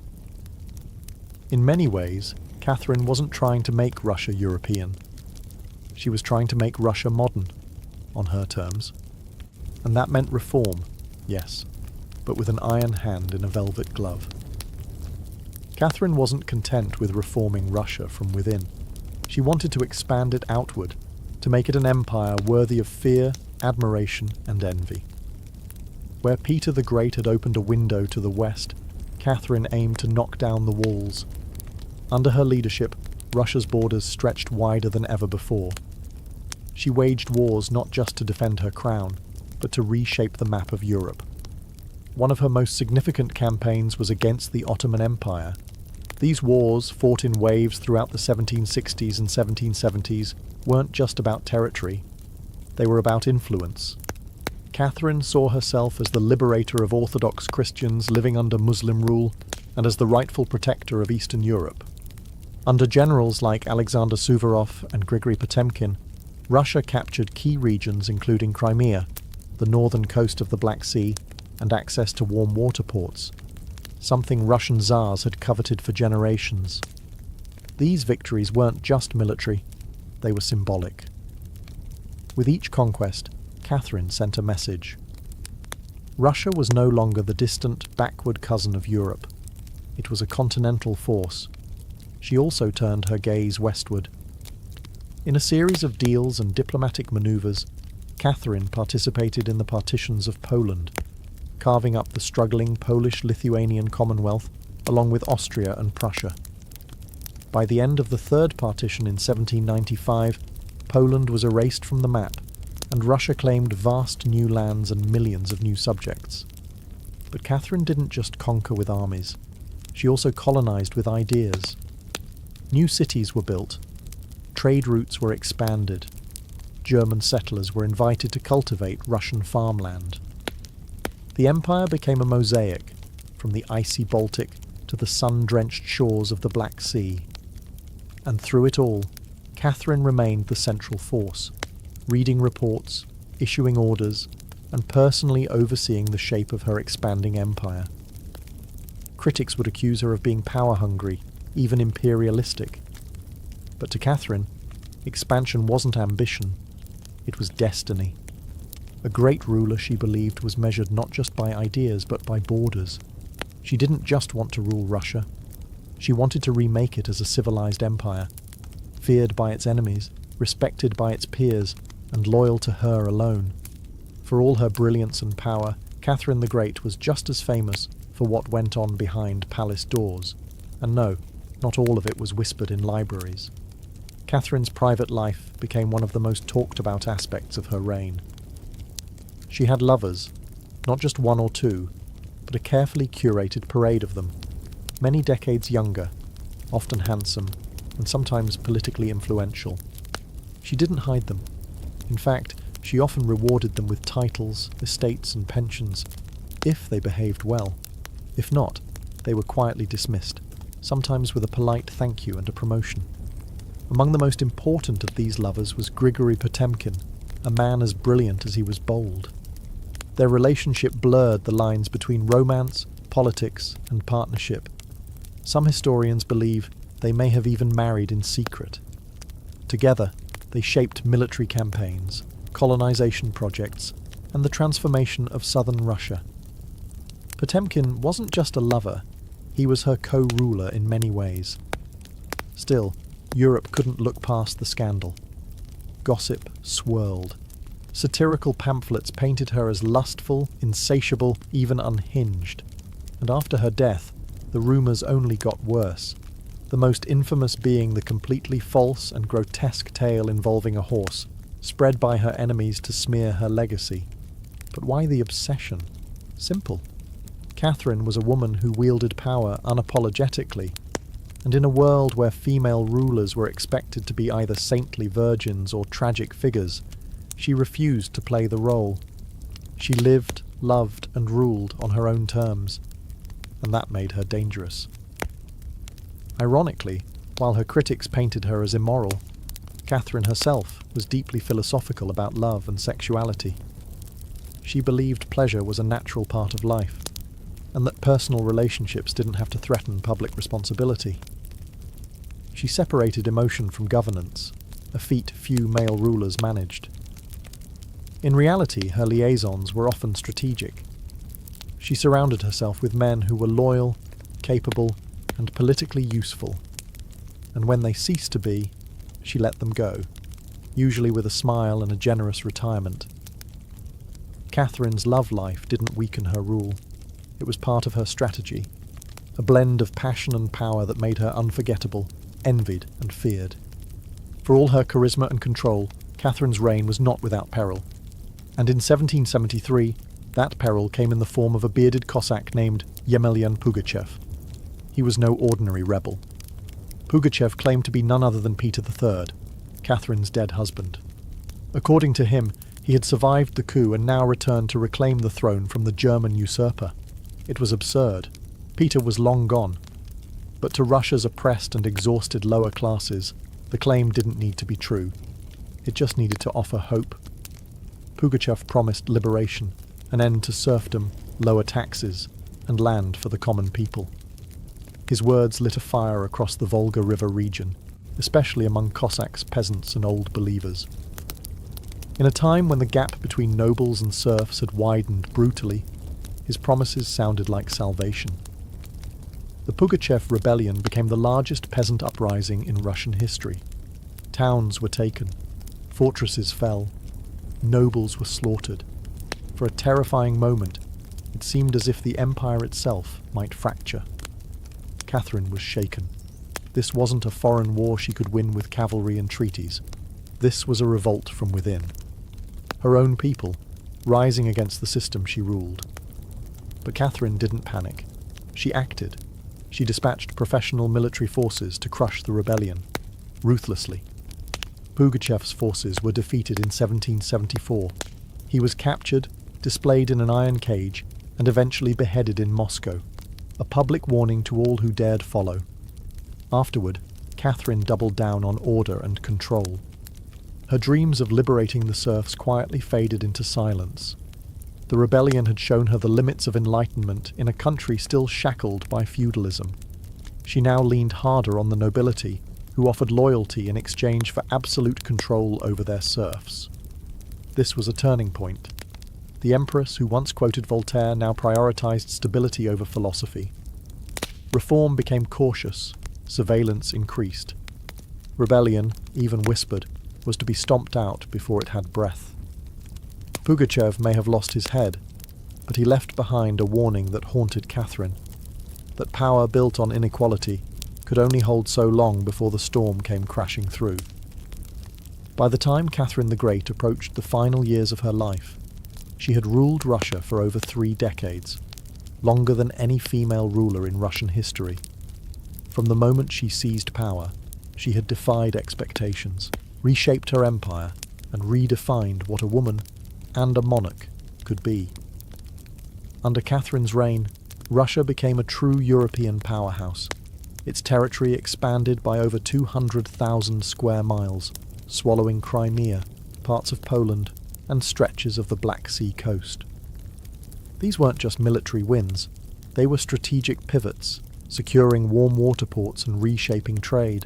In many ways, Catherine wasn't trying to make Russia European. She was trying to make Russia modern, on her terms. And that meant reform, yes, but with an iron hand in a velvet glove. Catherine wasn't content with reforming Russia from within. She wanted to expand it outward, to make it an empire worthy of fear, admiration, and envy. Where Peter the Great had opened a window to the west, Catherine aimed to knock down the walls. Under her leadership, Russia's borders stretched wider than ever before. She waged wars not just to defend her crown, but to reshape the map of Europe. One of her most significant campaigns was against the Ottoman Empire. These wars, fought in waves throughout the 1760s and 1770s, weren't just about territory. They were about influence. Catherine saw herself as the liberator of Orthodox Christians living under Muslim rule and as the rightful protector of Eastern Europe. Under generals like Alexander Suvorov and Grigory Potemkin, Russia captured key regions including Crimea, the northern coast of the Black Sea, and access to warm water ports, something Russian Tsars had coveted for generations. These victories weren't just military, they were symbolic. With each conquest, Catherine sent a message. Russia was no longer the distant, backward cousin of Europe. It was a continental force. She also turned her gaze westward. In a series of deals and diplomatic maneuvers, Catherine participated in the partitions of Poland, carving up the struggling Polish-Lithuanian Commonwealth along with Austria and Prussia. By the end of the Third Partition in 1795, Poland was erased from the map, and Russia claimed vast new lands and millions of new subjects. But Catherine didn't just conquer with armies. She also colonized with ideas. New cities were built, trade routes were expanded, German settlers were invited to cultivate Russian farmland. The empire became a mosaic, from the icy Baltic to the sun-drenched shores of the Black Sea. And through it all, Catherine remained the central force, reading reports, issuing orders, and personally overseeing the shape of her expanding empire. Critics would accuse her of being power-hungry, even imperialistic. But to Catherine, expansion wasn't ambition, it was destiny. A great ruler, she believed, was measured not just by ideas but by borders. She didn't just want to rule Russia. She wanted to remake it as a civilized empire, feared by its enemies, respected by its peers, and loyal to her alone. For all her brilliance and power, Catherine the Great was just as famous for what went on behind palace doors. And no, not all of it was whispered in libraries. Catherine's private life became one of the most talked about aspects of her reign. She had lovers, not just one or two, but a carefully curated parade of them, many decades younger, often handsome, and sometimes politically influential. She didn't hide them. In fact, she often rewarded them with titles, estates, and pensions, if they behaved well. If not, they were quietly dismissed, sometimes with a polite thank you and a promotion. Among the most important of these lovers was Grigory Potemkin, a man as brilliant as he was bold. Their relationship blurred the lines between romance, politics, and partnership. Some historians believe they may have even married in secret. Together, they shaped military campaigns, colonization projects, and the transformation of southern Russia. Potemkin wasn't just a lover, he was her co-ruler in many ways. Still, Europe couldn't look past the scandal. Gossip swirled. Satirical pamphlets painted her as lustful, insatiable, even unhinged. And after her death, the rumours only got worse, the most infamous being the completely false and grotesque tale involving a horse, spread by her enemies to smear her legacy. But why the obsession? Simple. Catherine was a woman who wielded power unapologetically, and in a world where female rulers were expected to be either saintly virgins or tragic figures, she refused to play the role. She lived, loved, and ruled on her own terms, and that made her dangerous. Ironically, while her critics painted her as immoral, Catherine herself was deeply philosophical about love and sexuality. She believed pleasure was a natural part of life, and that personal relationships didn't have to threaten public responsibility. She separated emotion from governance, a feat few male rulers managed. In reality, her liaisons were often strategic. She surrounded herself with men who were loyal, capable, and politically useful, and when they ceased to be, she let them go, usually with a smile and a generous retirement. Catherine's love life didn't weaken her rule. It was part of her strategy, a blend of passion and power that made her unforgettable, envied and feared. For all her charisma and control, Catherine's reign was not without peril, and in 1773 that peril came in the form of a bearded Cossack named Yemelyan Pugachev. He was no ordinary rebel. Pugachev claimed to be none other than Peter III, Catherine's dead husband. According to him, he had survived the coup and now returned to reclaim the throne from the German usurper. It was absurd. Peter was long gone. But to Russia's oppressed and exhausted lower classes, the claim didn't need to be true. It just needed to offer hope. Pugachev promised liberation, an end to serfdom, lower taxes, and land for the common people. His words lit a fire across the Volga River region, especially among Cossacks, peasants, and old believers. In a time when the gap between nobles and serfs had widened brutally, his promises sounded like salvation. The Pugachev rebellion became the largest peasant uprising in Russian history. Towns were taken, fortresses fell, Nobles were slaughtered. For a terrifying moment, it seemed as if the empire itself might fracture. Catherine was shaken. This wasn't a foreign war she could win with cavalry and treaties. This was a revolt from within. Her own people, rising against the system she ruled. But Catherine didn't panic. She acted. She dispatched professional military forces to crush the rebellion, ruthlessly. Pugachev's forces were defeated in 1774. He was captured, displayed in an iron cage, and eventually beheaded in Moscow, a public warning to all who dared follow. Afterward, Catherine doubled down on order and control. Her dreams of liberating the serfs quietly faded into silence. The rebellion had shown her the limits of enlightenment in a country still shackled by feudalism. She now leaned harder on the nobility, who offered loyalty in exchange for absolute control over their serfs. This was a turning point. The empress who once quoted Voltaire now prioritized stability over philosophy. Reform became cautious, surveillance increased. Rebellion, even whispered, was to be stomped out before it had breath. Pugachev may have lost his head, but he left behind a warning that haunted Catherine, that power built on inequality could only hold so long before the storm came crashing through. By the time Catherine the Great approached the final years of her life, she had ruled Russia for over 3 decades, longer than any female ruler in Russian history. From the moment she seized power, she had defied expectations, reshaped her empire, and redefined what a woman and a monarch could be. Under Catherine's reign, Russia became a true European powerhouse. Its territory expanded by over 200,000 square miles, swallowing Crimea, parts of Poland, and stretches of the Black Sea coast. These weren't just military wins, they were strategic pivots, securing warm water ports and reshaping trade.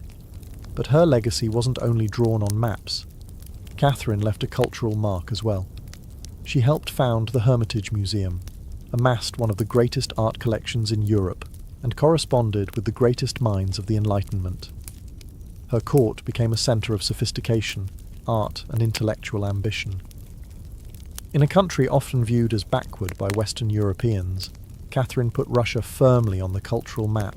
But her legacy wasn't only drawn on maps. Catherine left a cultural mark as well. She helped found the Hermitage Museum, amassed one of the greatest art collections in Europe, and corresponded with the greatest minds of the Enlightenment. Her court became a centre of sophistication, art, and intellectual ambition. In a country often viewed as backward by Western Europeans, Catherine put Russia firmly on the cultural map.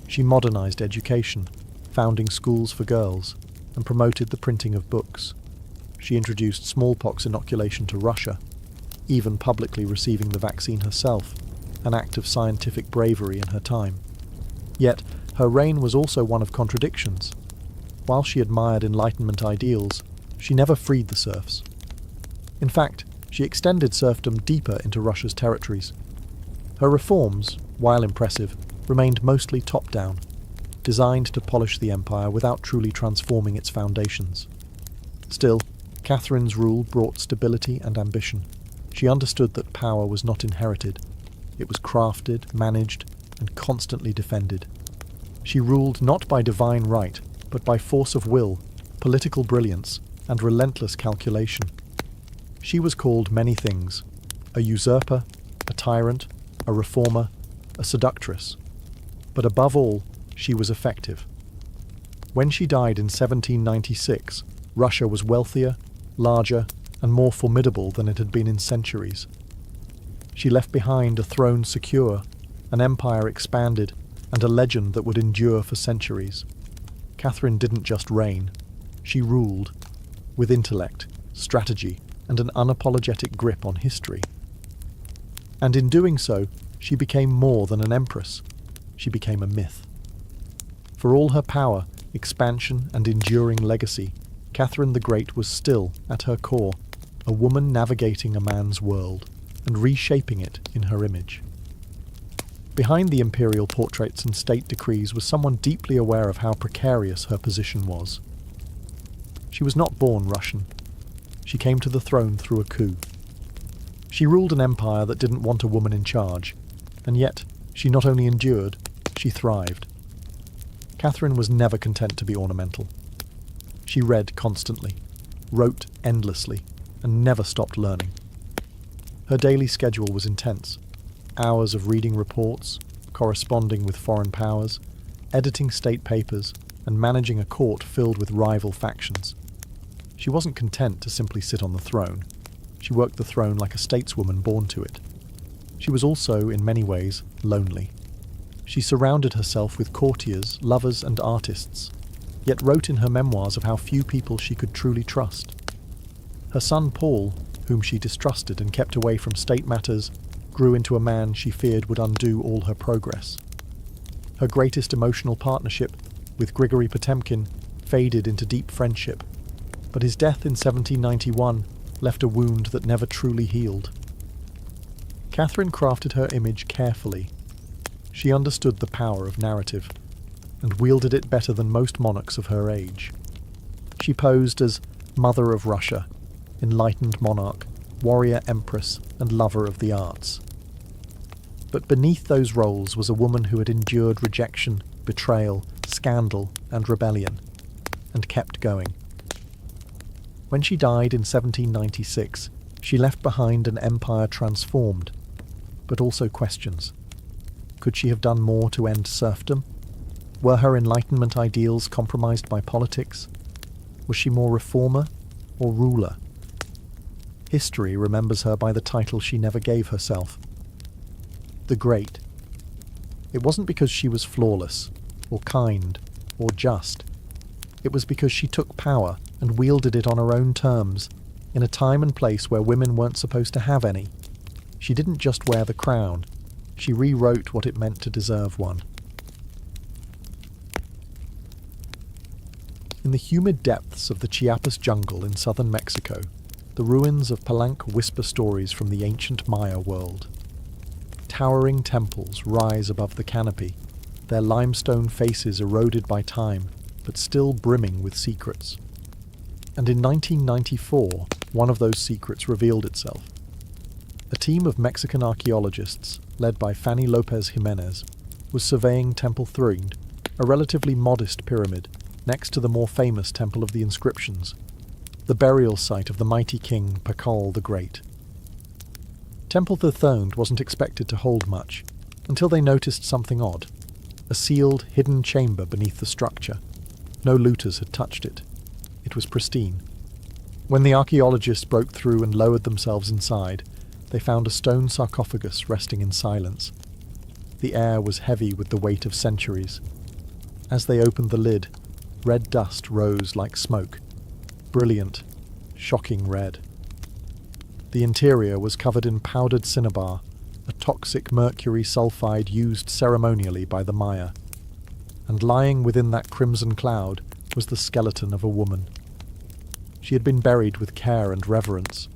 She modernised education, founding schools for girls, and promoted the printing of books. She introduced smallpox inoculation to Russia, even publicly receiving the vaccine herself, an act of scientific bravery in her time. Yet, her reign was also one of contradictions. While she admired Enlightenment ideals, she never freed the serfs. In fact, she extended serfdom deeper into Russia's territories. Her reforms, while impressive, remained mostly top-down, designed to polish the empire without truly transforming its foundations. Still, Catherine's rule brought stability and ambition. She understood that power was not inherited. It was crafted, managed, and constantly defended. She ruled not by divine right, but by force of will, political brilliance, and relentless calculation. She was called many things: a usurper, a tyrant, a reformer, a seductress. But above all, she was effective. When she died in 1796, Russia was wealthier, larger, and more formidable than it had been in centuries. She left behind a throne secure, an empire expanded, and a legend that would endure for centuries. Catherine didn't just reign, she ruled, with intellect, strategy, and an unapologetic grip on history. And in doing so, she became more than an empress. She became a myth. For all her power, expansion, and enduring legacy, Catherine the Great was still, at her core, a woman navigating a man's world and reshaping it in her image. Behind the imperial portraits and state decrees was someone deeply aware of how precarious her position was. She was not born Russian. She came to the throne through a coup. She ruled an empire that didn't want a woman in charge, and yet she not only endured, she thrived. Catherine was never content to be ornamental. She read constantly, wrote endlessly, and never stopped learning. Her daily schedule was intense. Hours of reading reports, corresponding with foreign powers, editing state papers, and managing a court filled with rival factions. She wasn't content to simply sit on the throne. She worked the throne like a stateswoman born to it. She was also, in many ways, lonely. She surrounded herself with courtiers, lovers, and artists, yet wrote in her memoirs of how few people she could truly trust. Her son Paul, whom she distrusted and kept away from state matters, grew into a man she feared would undo all her progress. Her greatest emotional partnership, with Grigory Potemkin, faded into deep friendship, but his death in 1791 left a wound that never truly healed. Catherine crafted her image carefully. She understood the power of narrative, and wielded it better than most monarchs of her age. She posed as Mother of Russia, enlightened monarch, warrior empress, and lover of the arts. But beneath those roles was a woman who had endured rejection, betrayal, scandal, and rebellion, and kept going. When she died in 1796, she left behind an empire transformed, but also questions. Could she have done more to end serfdom? Were her Enlightenment ideals compromised by politics? Was she more reformer or ruler? History remembers her by the title she never gave herself: the Great. It wasn't because she was flawless, or kind, or just. It was because she took power and wielded it on her own terms, in a time and place where women weren't supposed to have any. She didn't just wear the crown, she rewrote what it meant to deserve one. In the humid depths of the Chiapas jungle in southern Mexico, the ruins of Palenque whisper stories from the ancient Maya world. Towering temples rise above the canopy, their limestone faces eroded by time, but still brimming with secrets. And in 1994, one of those secrets revealed itself. A team of Mexican archaeologists, led by Fanny Lopez Jimenez, was surveying Temple Three, a relatively modest pyramid, next to the more famous Temple of the Inscriptions, the burial site of the mighty king Pakal the Great. Temple III wasn't expected to hold much, until they noticed something odd: a sealed, hidden chamber beneath the structure. No looters had touched it. It was pristine. When the archaeologists broke through and lowered themselves inside, they found a stone sarcophagus resting in silence. The air was heavy with the weight of centuries. As they opened the lid, red dust rose like smoke. Brilliant, shocking red. The interior was covered in powdered cinnabar, a toxic mercury sulfide used ceremonially by the Maya. And lying within that crimson cloud was the skeleton of a woman. She had been buried with care and reverence.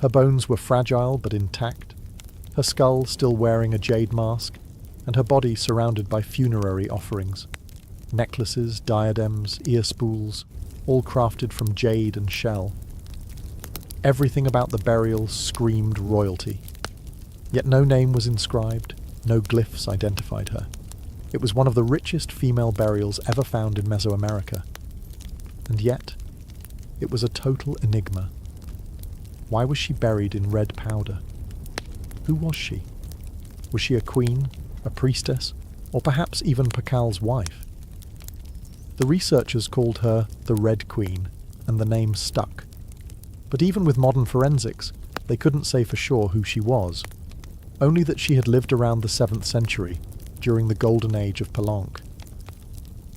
Her bones were fragile but intact, her skull still wearing a jade mask, and her body surrounded by funerary offerings. Necklaces, diadems, ear spools, all crafted from jade and shell. Everything about the burial screamed royalty. Yet no name was inscribed, no glyphs identified her. It was one of the richest female burials ever found in Mesoamerica. And yet, it was a total enigma. Why was she buried in red powder? Who was she? Was she a queen, a priestess, or perhaps even Pakal's wife? The researchers called her the Red Queen, and the name stuck. But even with modern forensics, they couldn't say for sure who she was, only that she had lived around the 7th century, during the golden age of Palenque.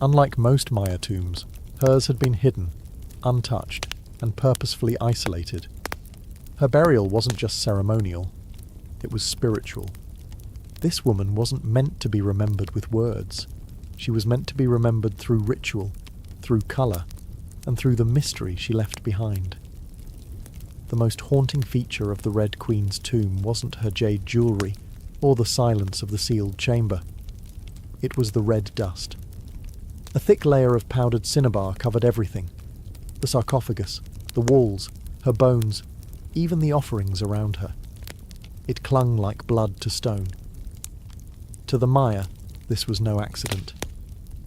Unlike most Maya tombs, hers had been hidden, untouched, and purposefully isolated. Her burial wasn't just ceremonial, it was spiritual. This woman wasn't meant to be remembered with words. She was meant to be remembered through ritual, through colour, and through the mystery she left behind. The most haunting feature of the Red Queen's tomb wasn't her jade jewellery, or the silence of the sealed chamber. It was the red dust. A thick layer of powdered cinnabar covered everything: the sarcophagus, the walls, her bones, even the offerings around her. It clung like blood to stone. To the Maya, this was no accident.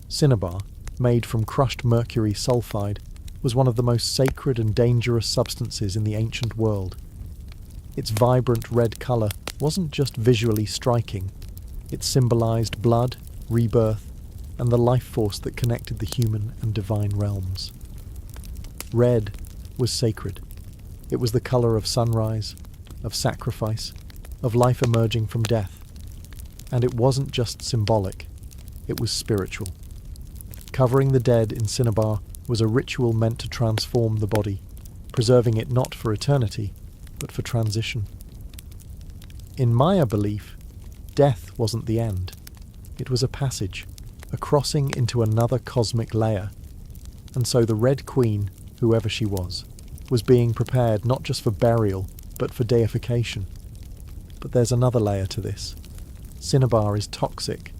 Cinnabar, made from crushed mercury sulfide, was one of the most sacred and dangerous substances in the ancient world. Its vibrant red colour wasn't just visually striking, it symbolised blood, rebirth, and the life force that connected the human and divine realms. Red was sacred. It was the color of sunrise, of sacrifice, of life emerging from death. And it wasn't just symbolic, it was spiritual. Covering the dead in cinnabar was a ritual meant to transform the body, preserving it not for eternity, but for transition. In Maya belief, death wasn't the end. It was a passage, a crossing into another cosmic layer. And so the Red Queen, whoever she was being prepared not just for burial, but for deification. But there's another layer to this. Cinnabar is toxic.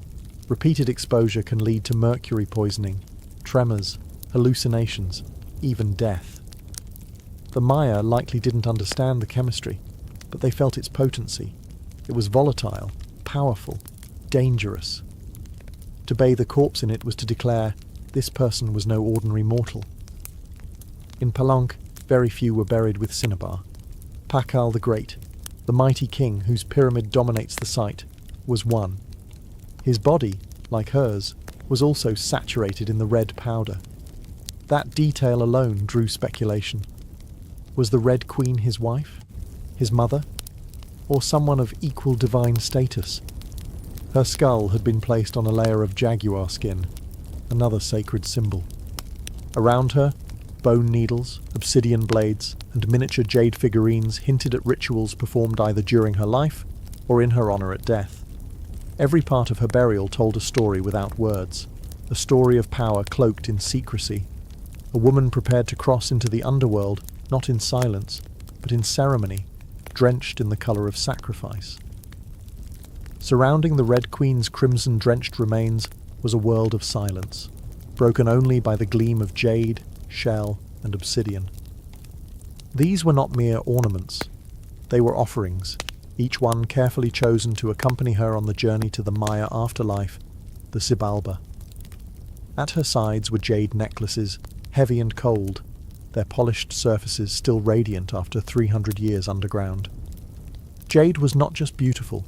Repeated exposure can lead to mercury poisoning, tremors, hallucinations, even death. The Maya likely didn't understand the chemistry, but they felt its potency. It was volatile, powerful, dangerous. To bathe a corpse in it was to declare, this person was no ordinary mortal. In Palenque, very few were buried with cinnabar. Pakal the Great, the mighty king whose pyramid dominates the site, was one. His body, like hers, was also saturated in the red powder. That detail alone drew speculation. Was the Red Queen his wife? His mother? Or someone of equal divine status? Her skull had been placed on a layer of jaguar skin, another sacred symbol. Around her, bone needles, obsidian blades, and miniature jade figurines hinted at rituals performed either during her life or in her honor at death. Every part of her burial told a story without words, a story of power cloaked in secrecy, a woman prepared to cross into the underworld, not in silence, but in ceremony, drenched in the color of sacrifice. Surrounding the Red Queen's crimson-drenched remains was a world of silence, broken only by the gleam of jade, shell, and obsidian. These were not mere ornaments. They were offerings, each one carefully chosen to accompany her on the journey to the Maya afterlife, the Xibalba. At her sides were jade necklaces, heavy and cold, their polished surfaces still radiant after 300 years underground. Jade was not just beautiful,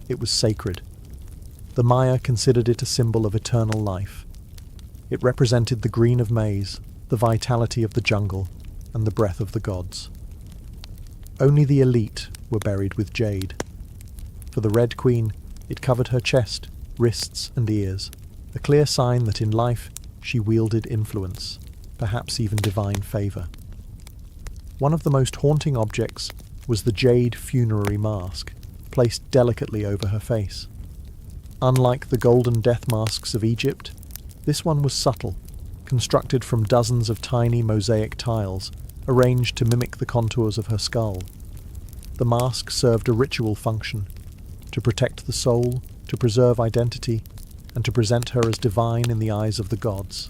it was sacred. The Maya considered it a symbol of eternal life. It represented the green of maize, the vitality of the jungle, and the breath of the gods. Only the elite were buried with jade. For the Red Queen, it covered her chest, wrists, and ears, a clear sign that in life she wielded influence, perhaps even divine favour. One of the most haunting objects was the jade funerary mask, placed delicately over her face. Unlike the golden death masks of Egypt, this one was subtle, constructed from dozens of tiny mosaic tiles, arranged to mimic the contours of her skull. The mask served a ritual function, to protect the soul, to preserve identity, and to present her as divine in the eyes of the gods.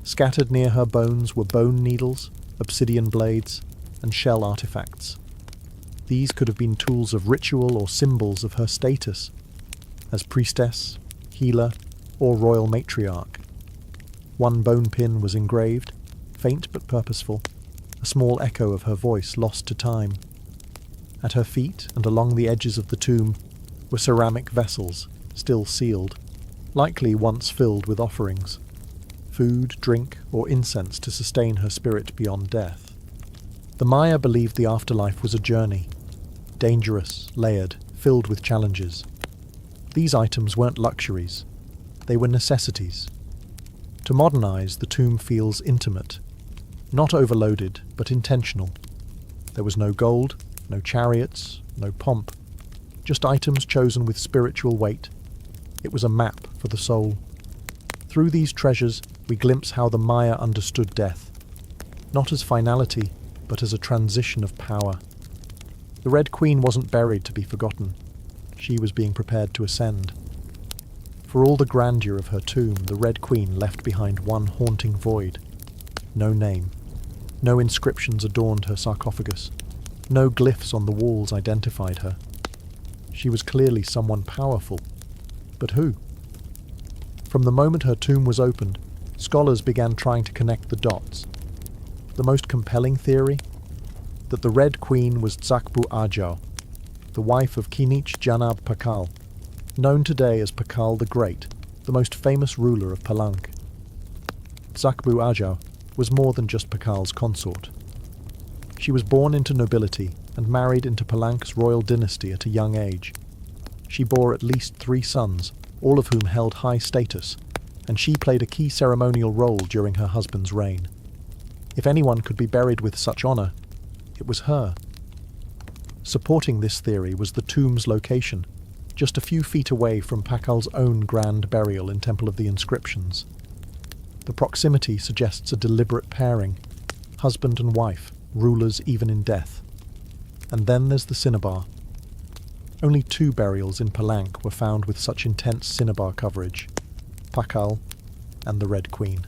Scattered near her bones were bone needles, obsidian blades, and shell artifacts. These could have been tools of ritual or symbols of her status, as priestess, healer, or royal matriarch. One bone pin was engraved, faint but purposeful, a small echo of her voice lost to time. At her feet and along the edges of the tomb were ceramic vessels, still sealed, likely once filled with offerings, food, drink, or incense to sustain her spirit beyond death. The Maya believed the afterlife was a journey, dangerous, layered, filled with challenges. These items weren't luxuries, they were necessities. To modernize, the tomb feels intimate, not overloaded, but intentional. There was no gold, no chariots, no pomp, just items chosen with spiritual weight. It was a map for the soul. Through these treasures, we glimpse how the Maya understood death, not as finality, but as a transition of power. The Red Queen wasn't buried to be forgotten. She was being prepared to ascend. For all the grandeur of her tomb, the Red Queen left behind one haunting void. No name. No inscriptions adorned her sarcophagus. No glyphs on the walls identified her. She was clearly someone powerful. But who? From the moment her tomb was opened, scholars began trying to connect the dots. The most compelling theory? That the Red Queen was Tsakbu Ajau, the wife of Kinich Janab Pakal, known today as Pakal the Great, the most famous ruler of Palenque. Tsakbu Ajau was more than just Pakal's consort. She was born into nobility and married into Palank's royal dynasty at a young age. She bore at least 3 sons, all of whom held high status, and she played a key ceremonial role during her husband's reign. If anyone could be buried with such honour, it was her. Supporting this theory was the tomb's location, just a few feet away from Pakal's own grand burial in Temple of the Inscriptions. The proximity suggests a deliberate pairing, husband and wife, rulers even in death. And then there's the cinnabar. Only 2 burials in Palank were found with such intense cinnabar coverage, Pakal and the Red Queen.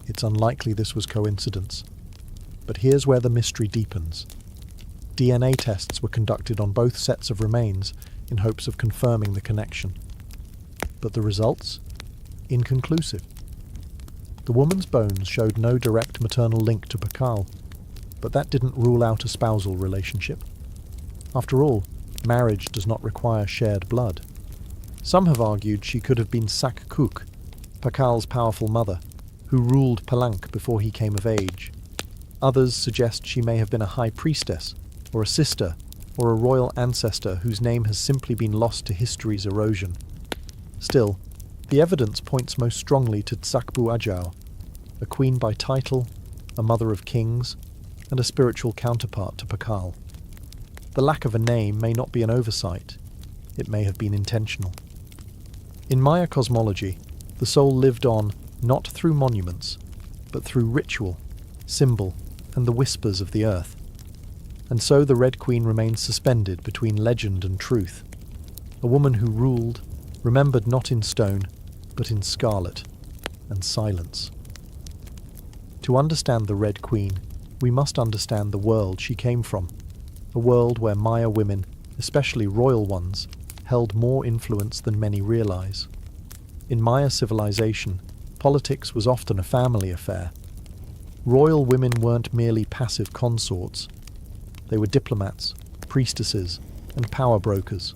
It's unlikely this was coincidence. But here's where the mystery deepens. DNA tests were conducted on both sets of remains in hopes of confirming the connection. But the results? Inconclusive. The woman's bones showed no direct maternal link to Pakal, but that didn't rule out a spousal relationship. After all, marriage does not require shared blood. Some have argued she could have been Sak Kuk, Pakal's powerful mother, who ruled Palank before he came of age. Others suggest she may have been a high priestess, or a sister, or a royal ancestor whose name has simply been lost to history's erosion. Still, the evidence points most strongly to Tsakbu Ajau, a queen by title, a mother of kings, and a spiritual counterpart to Pakal. The lack of a name may not be an oversight. It may have been intentional. In Maya cosmology, the soul lived on not through monuments, but through ritual, symbol, and the whispers of the earth. And so the Red Queen remains suspended between legend and truth. A woman who ruled, remembered not in stone, but in scarlet and silence. To understand the Red Queen, we must understand the world she came from, a world where Maya women, especially royal ones, held more influence than many realize. In Maya civilization, politics was often a family affair. Royal women weren't merely passive consorts. They were diplomats, priestesses, and power brokers.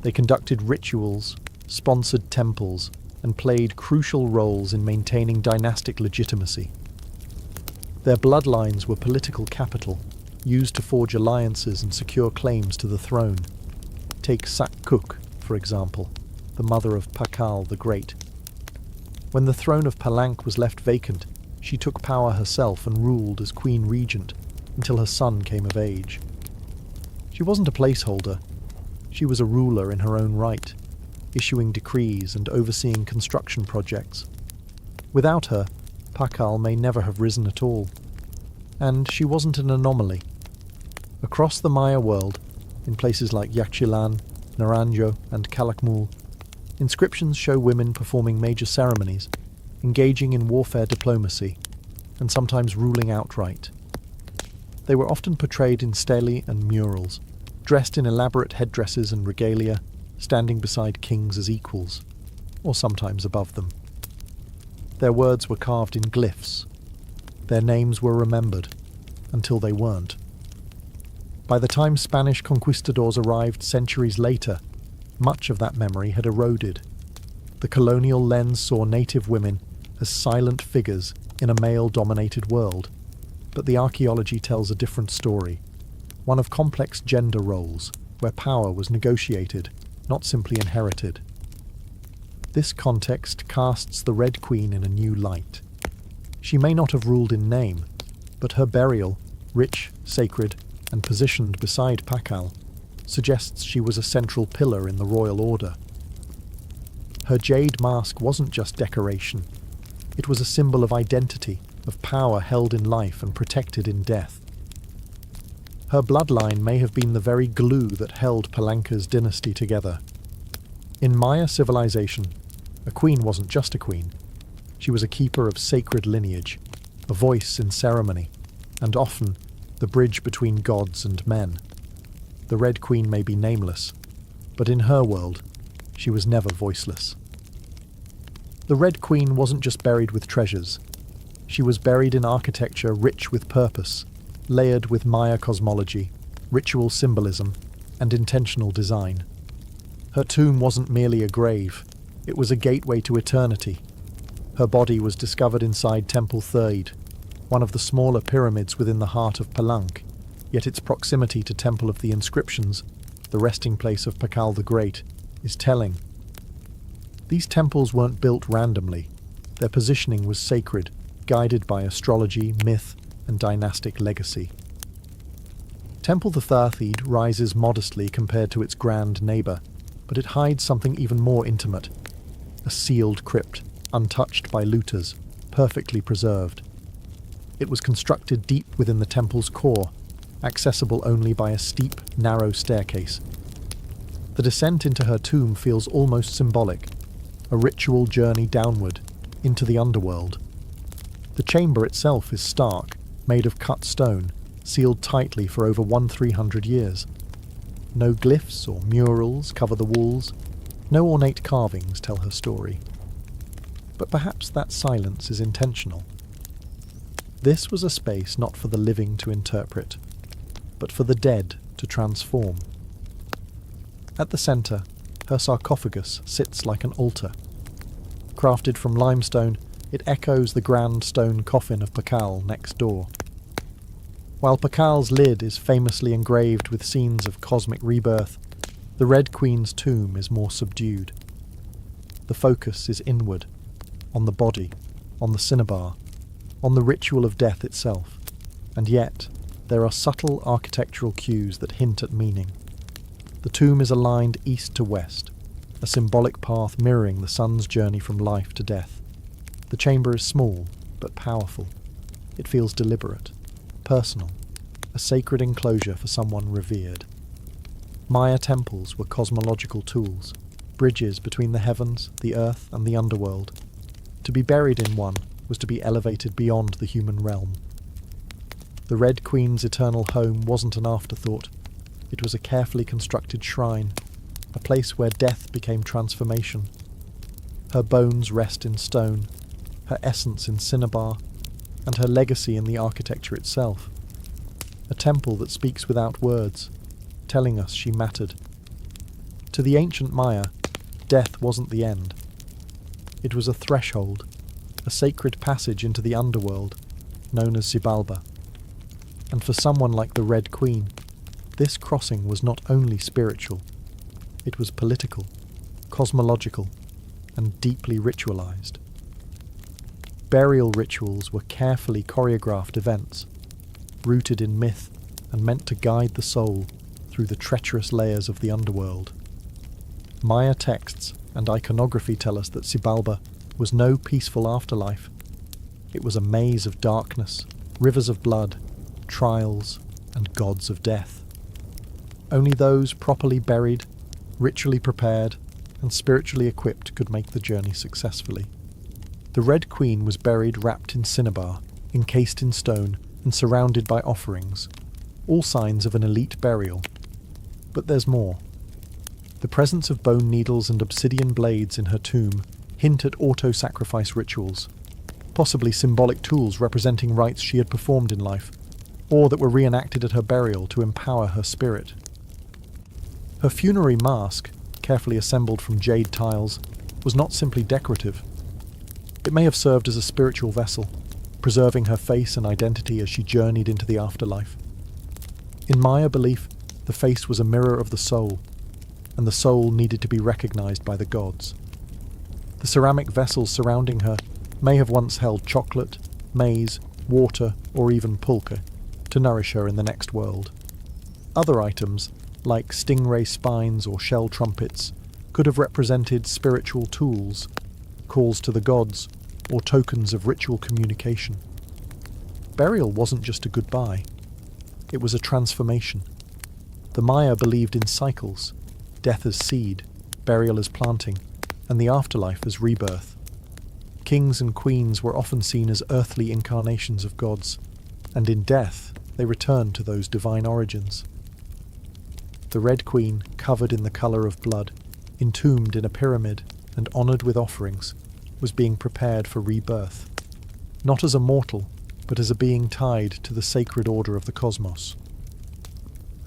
They conducted rituals, sponsored temples, and played crucial roles in maintaining dynastic legitimacy. Their bloodlines were political capital, used to forge alliances and secure claims to the throne. Take Sak Kuk, for example, the mother of Pakal the Great. When the throne of Palank was left vacant, she took power herself and ruled as Queen Regent until her son came of age. She wasn't a placeholder. She was a ruler in her own right, issuing decrees and overseeing construction projects. Without her, Pakal may never have risen at all. And she wasn't an anomaly. Across the Maya world, in places like Yaxchilan, Naranjo, and Calakmul, inscriptions show women performing major ceremonies, engaging in warfare diplomacy, and sometimes ruling outright. They were often portrayed in stelae and murals, dressed in elaborate headdresses and regalia, standing beside kings as equals, or sometimes above them. Their words were carved in glyphs. Their names were remembered, until they weren't. By the time Spanish conquistadors arrived centuries later, much of that memory had eroded. The colonial lens saw native women as silent figures in a male-dominated world, but the archaeology tells a different story, one of complex gender roles, where power was negotiated, not simply inherited. This context casts the Red Queen in a new light. She may not have ruled in name, but her burial, rich, sacred, and positioned beside Pakal, suggests she was a central pillar in the royal order. Her jade mask wasn't just decoration. It was a symbol of identity, of power held in life and protected in death. Her bloodline may have been the very glue that held Palanka's dynasty together. In Maya civilization, a queen wasn't just a queen. She was a keeper of sacred lineage, a voice in ceremony, and often the bridge between gods and men. The Red Queen may be nameless, but in her world, she was never voiceless. The Red Queen wasn't just buried with treasures. She was buried in architecture rich with purpose, layered with Maya cosmology, ritual symbolism, and intentional design. Her tomb wasn't merely a grave, it was a gateway to eternity. Her body was discovered inside Temple Third, one of the smaller pyramids within the heart of Palenque, yet its proximity to Temple of the Inscriptions, the resting place of Pakal the Great, is telling. These temples weren't built randomly. Their positioning was sacred, guided by astrology, myth, and dynastic legacy. Temple the Thirthiid rises modestly compared to its grand neighbour, but it hides something even more intimate. A sealed crypt, untouched by looters, perfectly preserved. It was constructed deep within the temple's core, accessible only by a steep, narrow staircase. The descent into her tomb feels almost symbolic, a ritual journey downward, into the underworld. The chamber itself is stark, made of cut stone, sealed tightly for over 300 years. No glyphs or murals cover the walls, no ornate carvings tell her story. But perhaps that silence is intentional. This was a space not for the living to interpret, but for the dead to transform. At the centre, her sarcophagus sits like an altar. Crafted from limestone, it echoes the grand stone coffin of Pakal next door. While Pakal's lid is famously engraved with scenes of cosmic rebirth, the Red Queen's tomb is more subdued. The focus is inward, on the body, on the cinnabar, on the ritual of death itself, and yet there are subtle architectural cues that hint at meaning. The tomb is aligned east to west, a symbolic path mirroring the sun's journey from life to death. The chamber is small, but powerful. It feels deliberate, personal, a sacred enclosure for someone revered. Maya temples were cosmological tools, bridges between the heavens, the earth, and the underworld. To be buried in one was to be elevated beyond the human realm. The Red Queen's eternal home wasn't an afterthought. It was a carefully constructed shrine, a place where death became transformation. Her bones rest in stone, her essence in cinnabar, and her legacy in the architecture itself. A temple that speaks without words, telling us she mattered. To the ancient Maya, death wasn't the end. It was a threshold, a sacred passage into the underworld, known as Xibalba. And for someone like the Red Queen, this crossing was not only spiritual, it was political, cosmological, and deeply ritualized. Burial rituals were carefully choreographed events, rooted in myth and meant to guide the soul through the treacherous layers of the underworld. Maya texts and iconography tell us that Xibalba was no peaceful afterlife. It was a maze of darkness, rivers of blood, trials, and gods of death. Only those properly buried, ritually prepared, and spiritually equipped could make the journey successfully. The Red Queen was buried wrapped in cinnabar, encased in stone, and surrounded by offerings, all signs of an elite burial. But there's more. The presence of bone needles and obsidian blades in her tomb hint at auto-sacrifice rituals, possibly symbolic tools representing rites she had performed in life, or that were reenacted at her burial to empower her spirit. Her funerary mask, carefully assembled from jade tiles, was not simply decorative. It may have served as a spiritual vessel, preserving her face and identity as she journeyed into the afterlife. In Maya belief, the face was a mirror of the soul, and the soul needed to be recognized by the gods. The ceramic vessels surrounding her may have once held chocolate, maize, water, or even pulque, to nourish her in the next world. Other items, like stingray spines or shell trumpets, could have represented spiritual tools, calls to the gods, or tokens of ritual communication. Burial wasn't just a goodbye. It was a transformation. The Maya believed in cycles, death as seed, burial as planting, and the afterlife as rebirth. Kings and queens were often seen as earthly incarnations of gods, and in death they returned to those divine origins. The Red Queen, covered in the colour of blood, entombed in a pyramid and honoured with offerings, was being prepared for rebirth, not as a mortal, but as a being tied to the sacred order of the cosmos.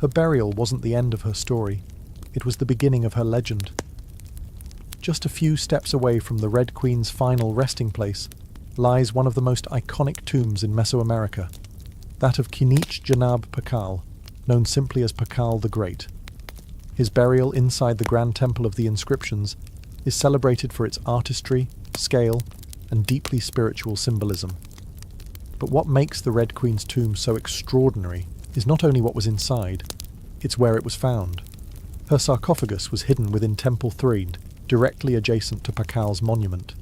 Her burial wasn't the end of her story, it was the beginning of her legend. Just a few steps away from the Red Queen's final resting place, lies one of the most iconic tombs in Mesoamerica, that of Kinich Janab Pakal, known simply as Pakal the Great. His burial inside the Grand Temple of the Inscriptions is celebrated for its artistry, scale, and deeply spiritual symbolism. But what makes the Red Queen's tomb so extraordinary is not only what was inside, it's where it was found. Her sarcophagus was hidden within Temple Threed, directly adjacent to Pakal's monument.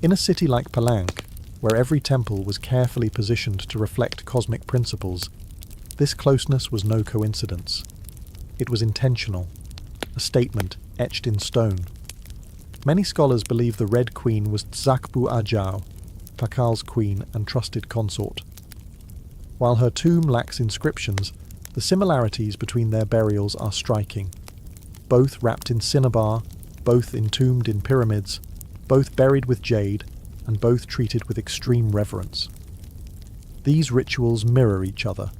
In a city like Palenque, where every temple was carefully positioned to reflect cosmic principles, this closeness was no coincidence. It was intentional, a statement etched in stone. Many scholars believe the Red Queen was Tzakbu Ajao, Pakal's queen and trusted consort. While her tomb lacks inscriptions, the similarities between their burials are striking. Both wrapped in cinnabar, both entombed in pyramids, both buried with jade, and both treated with extreme reverence. These rituals mirror each other,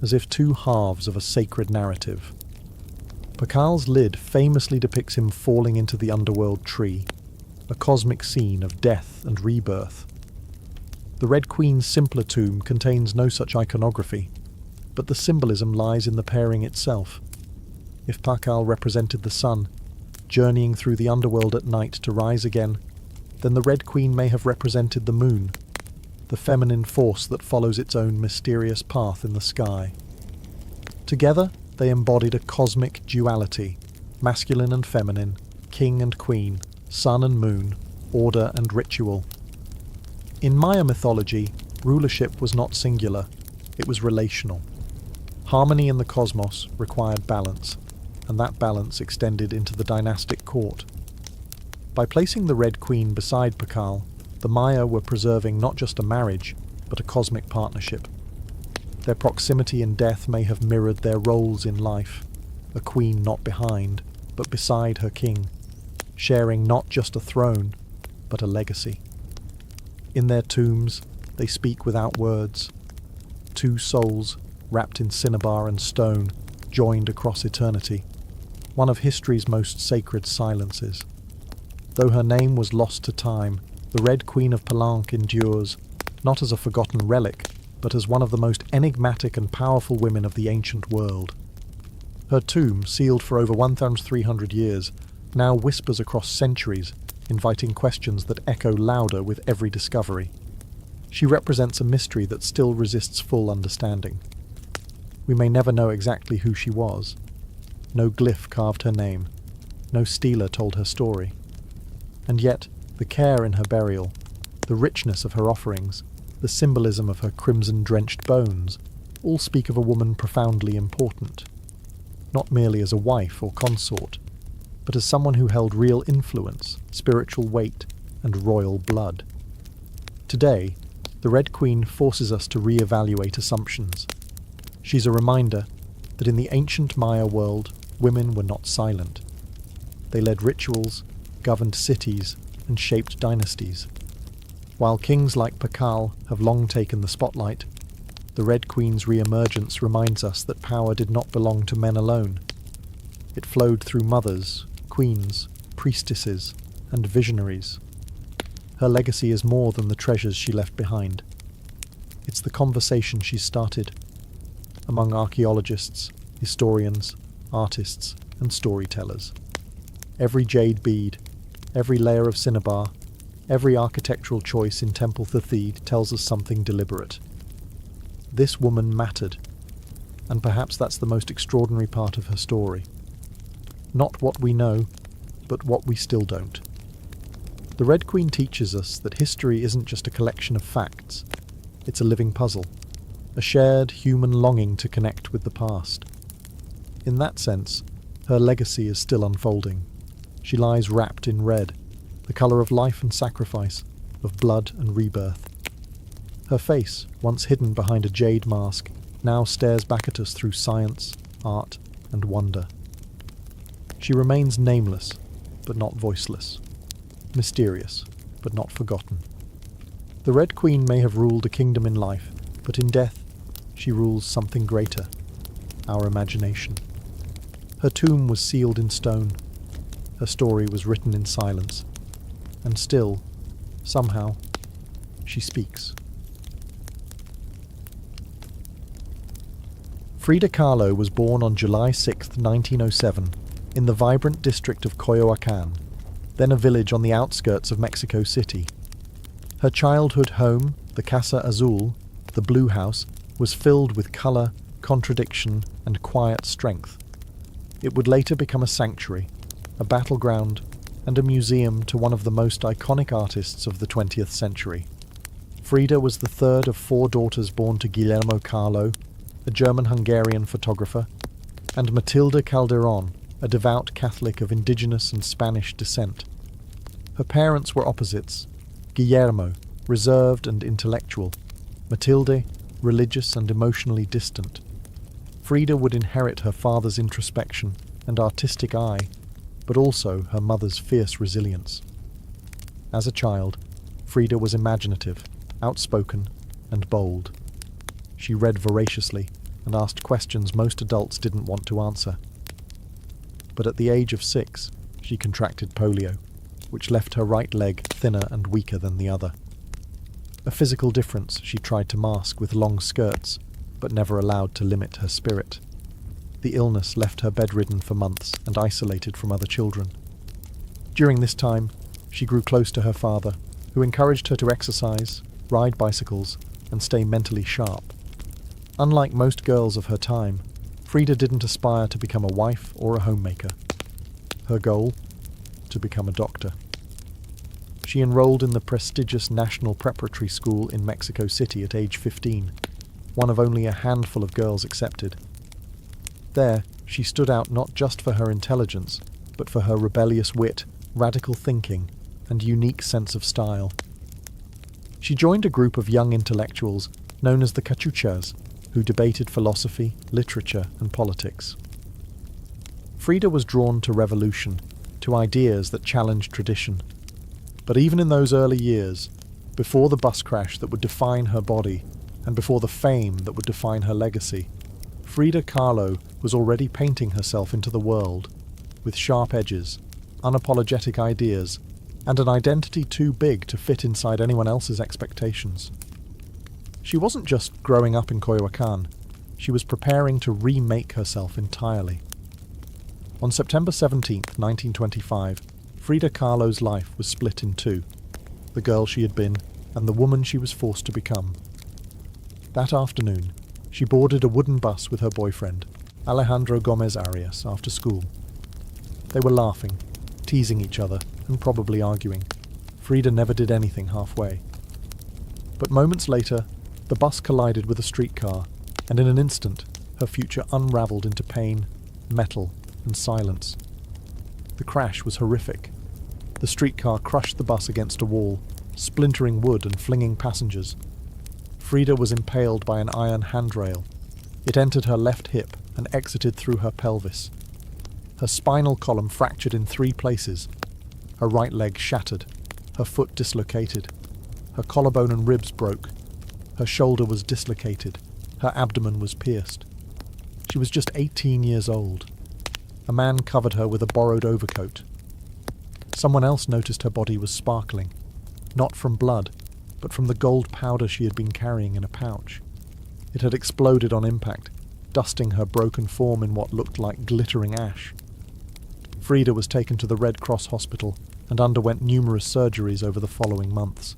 as if two halves of a sacred narrative. Pakal's lid famously depicts him falling into the underworld tree, a cosmic scene of death and rebirth. The Red Queen's simpler tomb contains no such iconography, but the symbolism lies in the pairing itself. If Pakal represented the sun, journeying through the underworld at night to rise again, then the Red Queen may have represented the moon, the feminine force that follows its own mysterious path in the sky. Together, they embodied a cosmic duality, masculine and feminine, king and queen, sun and moon, order and ritual. In Maya mythology, rulership was not singular, it was relational. Harmony in the cosmos required balance, and that balance extended into the dynastic court. By placing the Red Queen beside Pakal, the Maya were preserving not just a marriage, but a cosmic partnership. Their proximity in death may have mirrored their roles in life, a queen not behind, but beside her king, sharing not just a throne, but a legacy. In their tombs, they speak without words. Two souls, wrapped in cinnabar and stone, joined across eternity, one of history's most sacred silences. Though her name was lost to time, the Red Queen of Palenque endures, not as a forgotten relic, but as one of the most enigmatic and powerful women of the ancient world. Her tomb, sealed for over 1,300 years, now whispers across centuries, inviting questions that echo louder with every discovery. She represents a mystery that still resists full understanding. We may never know exactly who she was. No glyph carved her name. No stela told her story. And yet, the care in her burial, the richness of her offerings, the symbolism of her crimson-drenched bones, all speak of a woman profoundly important. Not merely as a wife or consort, but as someone who held real influence, spiritual weight, and royal blood. Today, the Red Queen forces us to re-evaluate assumptions. She's a reminder that in the ancient Maya world, women were not silent. They led rituals, governed cities, and shaped dynasties. While kings like Pakal have long taken the spotlight, the Red Queen's re-emergence reminds us that power did not belong to men alone. It flowed through mothers, queens, priestesses, and visionaries. Her legacy is more than the treasures she left behind. It's the conversation she started among archaeologists, historians, artists, and storytellers. Every jade bead, every layer of cinnabar, every architectural choice in Temple Threed tells us something deliberate. This woman mattered, and perhaps that's the most extraordinary part of her story. Not what we know, but what we still don't. The Red Queen teaches us that history isn't just a collection of facts, it's a living puzzle, a shared human longing to connect with the past. In that sense, her legacy is still unfolding. She lies wrapped in red, the colour of life and sacrifice, of blood and rebirth. Her face, once hidden behind a jade mask, now stares back at us through science, art, and wonder. She remains nameless, but not voiceless. Mysterious, but not forgotten. The Red Queen may have ruled a kingdom in life, but in death, she rules something greater, our imagination. Her tomb was sealed in stone. Her story was written in silence. And still, somehow, she speaks. Frida Kahlo was born on July 6, 1907, in the vibrant district of Coyoacán, then a village on the outskirts of Mexico City. Her childhood home, the Casa Azul, the Blue House, was filled with colour, contradiction, and quiet strength. It would later become a sanctuary, a battleground, and a museum to one of the most iconic artists of the 20th century. Frida was the third of 4 daughters born to Guillermo Kahlo, a German-Hungarian photographer, and Matilde Calderón, a devout Catholic of indigenous and Spanish descent. Her parents were opposites: Guillermo, reserved and intellectual; Matilde, religious and emotionally distant. Frida would inherit her father's introspection and artistic eye, but also her mother's fierce resilience. As a child, Frida was imaginative, outspoken, and bold. She read voraciously and asked questions most adults didn't want to answer. But at the age of 6, she contracted polio, which left her right leg thinner and weaker than the other. A physical difference she tried to mask with long skirts, but never allowed to limit her spirit. The illness left her bedridden for months and isolated from other children. During this time, she grew close to her father, who encouraged her to exercise, ride bicycles, and stay mentally sharp. Unlike most girls of her time, Frida didn't aspire to become a wife or a homemaker. Her goal? To become a doctor. She enrolled in the prestigious National Preparatory School in Mexico City at age 15, one of only a handful of girls accepted. There, she stood out not just for her intelligence, but for her rebellious wit, radical thinking, and unique sense of style. She joined a group of young intellectuals known as the Cachuchas, who debated philosophy, literature, and politics. Frida was drawn to revolution, to ideas that challenged tradition. But even in those early years, before the bus crash that would define her body, and before the fame that would define her legacy, Frida Kahlo was already painting herself into the world, with sharp edges, unapologetic ideas, and an identity too big to fit inside anyone else's expectations. She wasn't just growing up in Coyoacán, she was preparing to remake herself entirely. On September 17, 1925, Frida Kahlo's life was split in two: the girl she had been and the woman she was forced to become. That afternoon, she boarded a wooden bus with her boyfriend, Alejandro Gomez Arias, after school. They were laughing, teasing each other, and probably arguing. Frida never did anything halfway. But moments later, the bus collided with a streetcar, and in an instant, her future unraveled into pain, metal, and silence. The crash was horrific. The streetcar crushed the bus against a wall, splintering wood and flinging passengers. Frida was impaled by an iron handrail. It entered her left hip and exited through her pelvis. Her spinal column fractured in 3 places. Her right leg shattered, her foot dislocated. Her collarbone and ribs broke. Her shoulder was dislocated. Her abdomen was pierced. She was just 18 years old. A man covered her with a borrowed overcoat. Someone else noticed her body was sparkling, not from blood, but from the gold powder she had been carrying in a pouch. It had exploded on impact, dusting her broken form in what looked like glittering ash. Frida was taken to the Red Cross hospital and underwent numerous surgeries over the following months.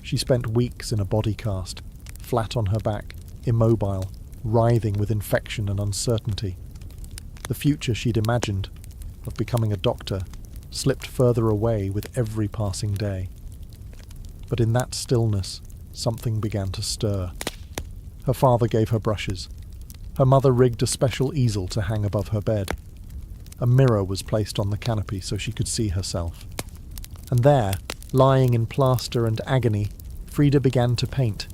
She spent weeks in a body cast, flat on her back, immobile, writhing with infection and uncertainty. The future she'd imagined, of becoming a doctor, slipped further away with every passing day. But in that stillness, something began to stir. Her father gave her brushes. Her mother rigged a special easel to hang above her bed. A mirror was placed on the canopy so she could see herself. And there, lying in plaster and agony, Frida began to paint,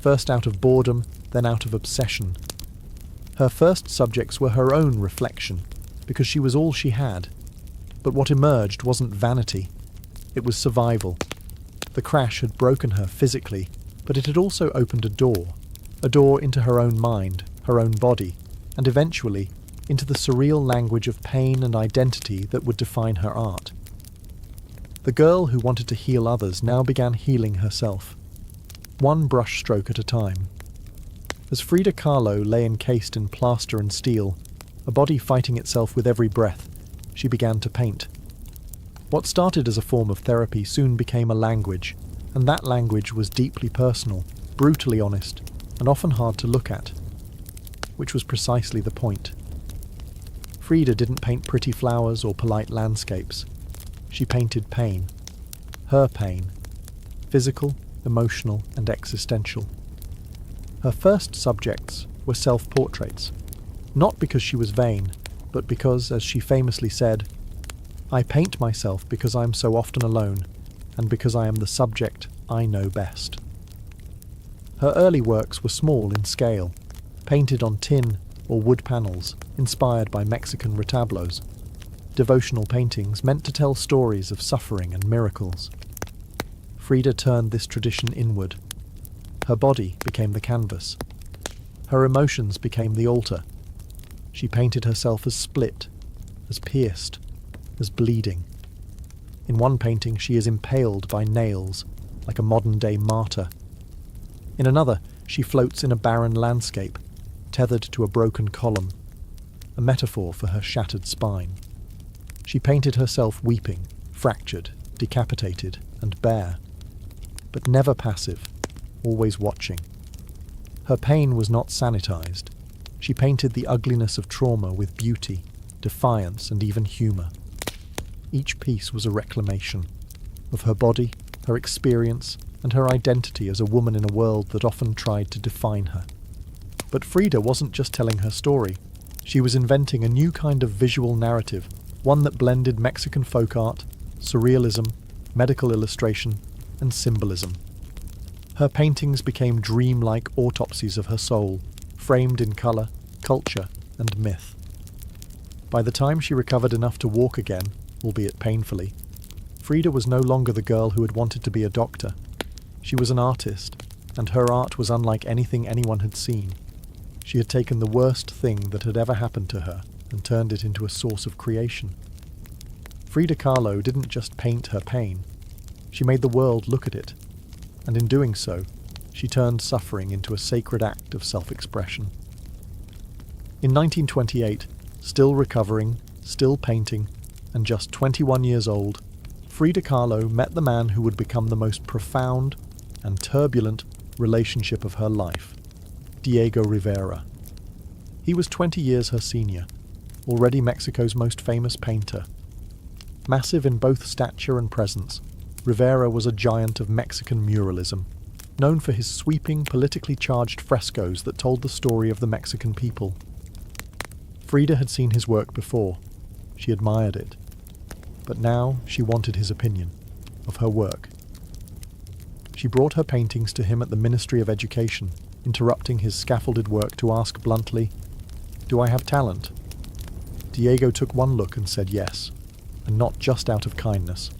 first out of boredom, then out of obsession. Her first subjects were her own reflection, because she was all she had. But what emerged wasn't vanity. It was survival. The crash had broken her physically, but it had also opened a door into her own mind, her own body, and eventually into the surreal language of pain and identity that would define her art. The girl who wanted to heal others now began healing herself, one brush stroke at a time. As Frida Kahlo lay encased in plaster and steel, a body fighting itself with every breath, she began to paint. What started as a form of therapy soon became a language, and that language was deeply personal, brutally honest, and often hard to look at. Which was precisely the point. Frida didn't paint pretty flowers or polite landscapes. She painted pain. Her pain. Physical, emotional, and existential. Her first subjects were self-portraits, not because she was vain, but because, as she famously said, "I paint myself because I am so often alone, and because I am the subject I know best." Her early works were small in scale, painted on tin or wood panels, inspired by Mexican retablos, devotional paintings meant to tell stories of suffering and miracles. Frida turned this tradition inward. Her body became the canvas. Her emotions became the altar. She painted herself as split, as pierced, as bleeding. In one painting she is impaled by nails, like a modern-day martyr. In another, she floats in a barren landscape, tethered to a broken column, a metaphor for her shattered spine. She painted herself weeping, fractured, decapitated, and bare, but never passive, always watching. Her pain was not sanitized. She painted the ugliness of trauma with beauty, defiance, and even humor. Each piece was a reclamation of her body, her experience, and her identity as a woman in a world that often tried to define her. But Frida wasn't just telling her story. She was inventing a new kind of visual narrative, one that blended Mexican folk art, surrealism, medical illustration, and symbolism. Her paintings became dreamlike autopsies of her soul, framed in color, culture, and myth. By the time she recovered enough to walk again, albeit painfully, Frida was no longer the girl who had wanted to be a doctor. She was an artist, and her art was unlike anything anyone had seen. She had taken the worst thing that had ever happened to her and turned it into a source of creation. Frida Kahlo didn't just paint her pain. She made the world look at it, and in doing so, she turned suffering into a sacred act of self-expression. In 1928, still recovering, still painting, and just 21 years old, Frida Kahlo met the man who would become the most profound and turbulent relationship of her life, Diego Rivera. He was 20 years her senior, already Mexico's most famous painter. Massive in both stature and presence, Rivera was a giant of Mexican muralism, known for his sweeping, politically charged frescoes that told the story of the Mexican people. Frida had seen his work before. She admired it. But now she wanted his opinion of her work. She brought her paintings to him at the Ministry of Education, interrupting his scaffolded work to ask bluntly, "Do I have talent?" Diego took one look and said yes, and not just out of kindness.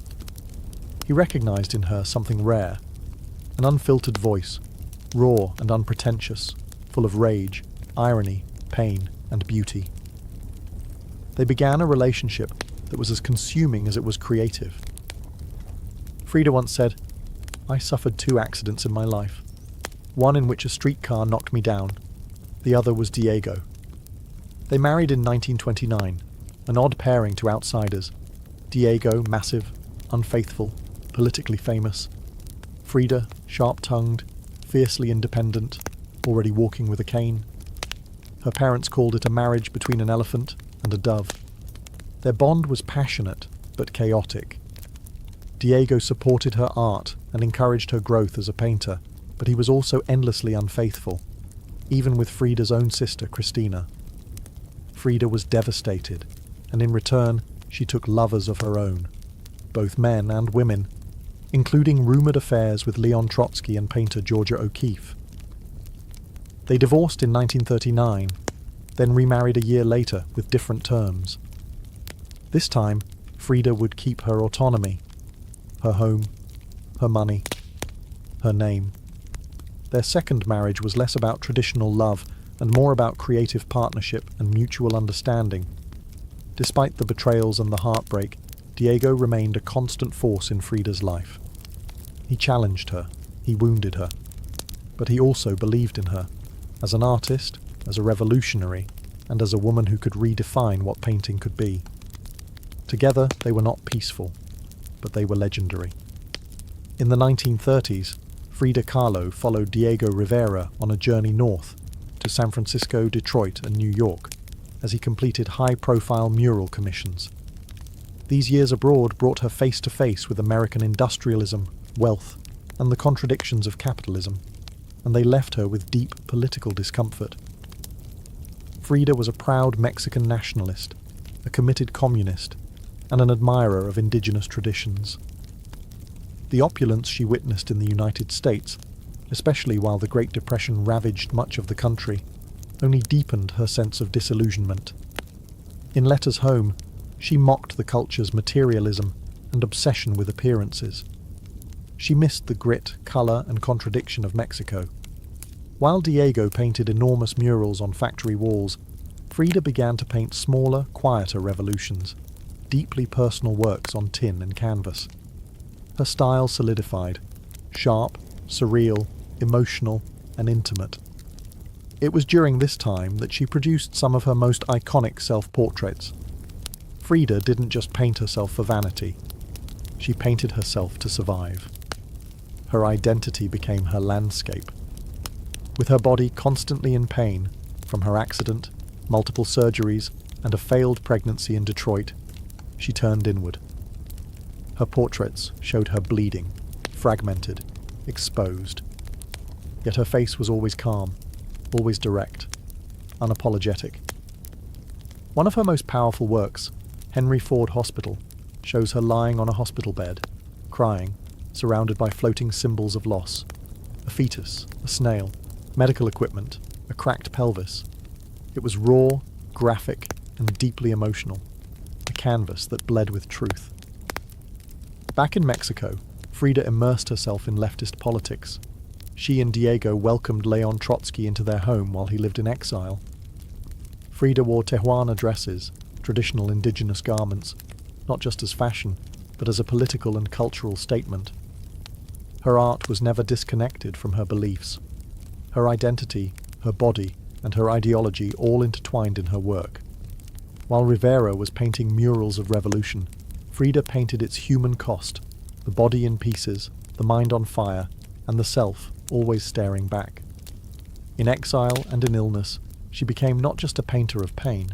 He recognized in her something rare, an unfiltered voice, raw and unpretentious, full of rage, irony, pain, and beauty. They began a relationship that was as consuming as it was creative. Frida once said, "I suffered 2 accidents in my life, one in which a streetcar knocked me down, the other was Diego." They married in 1929, an odd pairing to outsiders. Diego, massive, unfaithful, politically famous. Frida, sharp-tongued, fiercely independent, already walking with a cane. Her parents called it a marriage between an elephant and a dove. Their bond was passionate, but chaotic. Diego supported her art and encouraged her growth as a painter, but he was also endlessly unfaithful, even with Frida's own sister, Cristina. Frida was devastated, and in return, she took lovers of her own, both men and women, including rumoured affairs with Leon Trotsky and painter Georgia O'Keeffe. They divorced in 1939, then remarried a year later with different terms. This time, Frida would keep her autonomy, her home, her money, her name. Their second marriage was less about traditional love and more about creative partnership and mutual understanding. Despite the betrayals and the heartbreak, Diego remained a constant force in Frida's life. He challenged her, he wounded her, But he also believed in her, as an artist, as a revolutionary, and as a woman who could redefine what painting could be. Together, they were not peaceful, but they were legendary. In the 1930s, Frida Kahlo followed Diego Rivera on a journey north to San Francisco, Detroit, and New York as he completed high-profile mural commissions. These years abroad brought her face to face with American industrialism, wealth, and the contradictions of capitalism, and they left her with deep political discomfort. Frida was a proud Mexican nationalist, a committed communist, and an admirer of indigenous traditions. The opulence she witnessed in the United States, especially while the Great Depression ravaged much of the country, only deepened her sense of disillusionment. In letters home, she mocked the culture's materialism and obsession with appearances. She missed the grit, colour, and contradiction of Mexico. While Diego painted enormous murals on factory walls, Frida began to paint smaller, quieter revolutions, deeply personal works on tin and canvas. Her style solidified, sharp, surreal, emotional, and intimate. It was during this time that she produced some of her most iconic self-portraits. Frida didn't just paint herself for vanity. She painted herself to survive. Her identity became her landscape. With her body constantly in pain from her accident, multiple surgeries, and a failed pregnancy in Detroit, she turned inward. Her portraits showed her bleeding, fragmented, exposed. Yet her face was always calm, always direct, unapologetic. One of her most powerful works, Henry Ford Hospital, shows her lying on a hospital bed, crying, surrounded by floating symbols of loss. A fetus, a snail, medical equipment, a cracked pelvis. It was raw, graphic, and deeply emotional, a canvas that bled with truth. Back in Mexico, Frida immersed herself in leftist politics. She and Diego welcomed Leon Trotsky into their home while he lived in exile. Frida wore Tijuana dresses, traditional indigenous garments, not just as fashion, but as a political and cultural statement. Her art was never disconnected from her beliefs. Her identity, her body, and her ideology all intertwined in her work. While Rivera was painting murals of revolution, Frida painted its human cost, the body in pieces, the mind on fire, and the self always staring back. In exile and in illness, she became not just a painter of pain,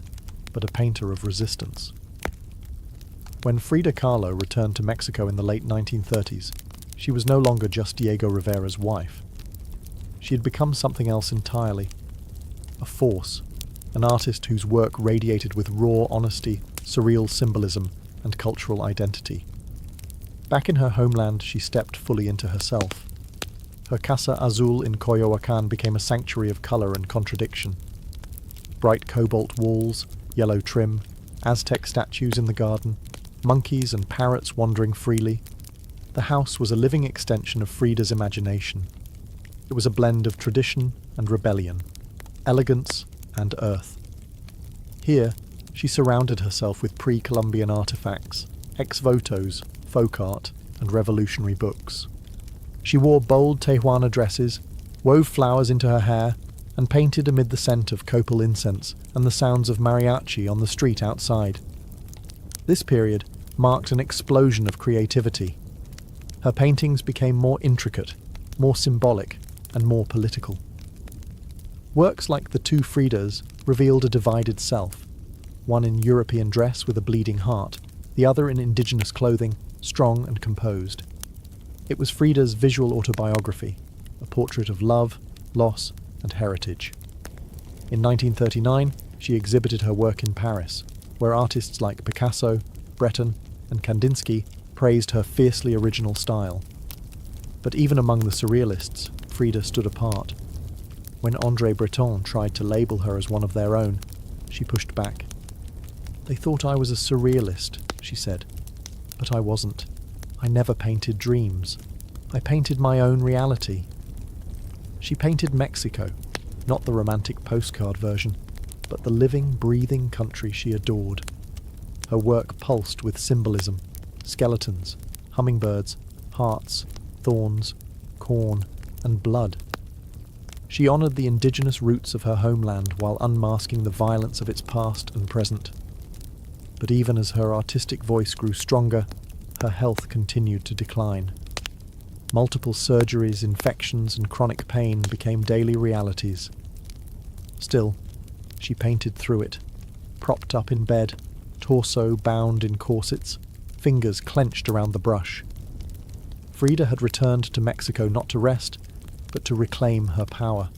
but a painter of resistance. When Frida Kahlo returned to Mexico in the late 1930s, she was no longer just Diego Rivera's wife. She had become something else entirely. A force, an artist whose work radiated with raw honesty, surreal symbolism, and cultural identity. Back in her homeland, she stepped fully into herself. Her Casa Azul in Coyoacán became a sanctuary of colour and contradiction. Bright cobalt walls, yellow trim, Aztec statues in the garden, monkeys and parrots wandering freely. The house was a living extension of Frida's imagination. It was a blend of tradition and rebellion, elegance and earth. Here, she surrounded herself with pre-Columbian artifacts, ex-votos, folk art, and revolutionary books. She wore bold Tijuana dresses, wove flowers into her hair, and painted amid the scent of copal incense and the sounds of mariachi on the street outside. This period marked an explosion of creativity. Her paintings became more intricate, more symbolic, and more political. Works like the two Fridas revealed a divided self, one in European dress with a bleeding heart, the other in indigenous clothing, strong and composed. It was Frida's visual autobiography, a portrait of love, loss, and heritage. In 1939, she exhibited her work in Paris, where artists like Picasso, Breton, and Kandinsky praised her fiercely original style. But even among the surrealists, Frida stood apart. When André Breton tried to label her as one of their own, she pushed back. "They thought I was a surrealist," she said, "but I wasn't. I never painted dreams. I painted my own reality." She painted Mexico, not the romantic postcard version, but the living, breathing country she adored. Her work pulsed with symbolism, skeletons, hummingbirds, hearts, thorns, corn, and blood. She honored the indigenous roots of her homeland while unmasking the violence of its past and present. But even as her artistic voice grew stronger, her health continued to decline. Multiple surgeries, infections, and chronic pain became daily realities. Still, she painted through it, propped up in bed, torso bound in corsets, fingers clenched around the brush. Frida had returned to Mexico not to rest, but to reclaim her power,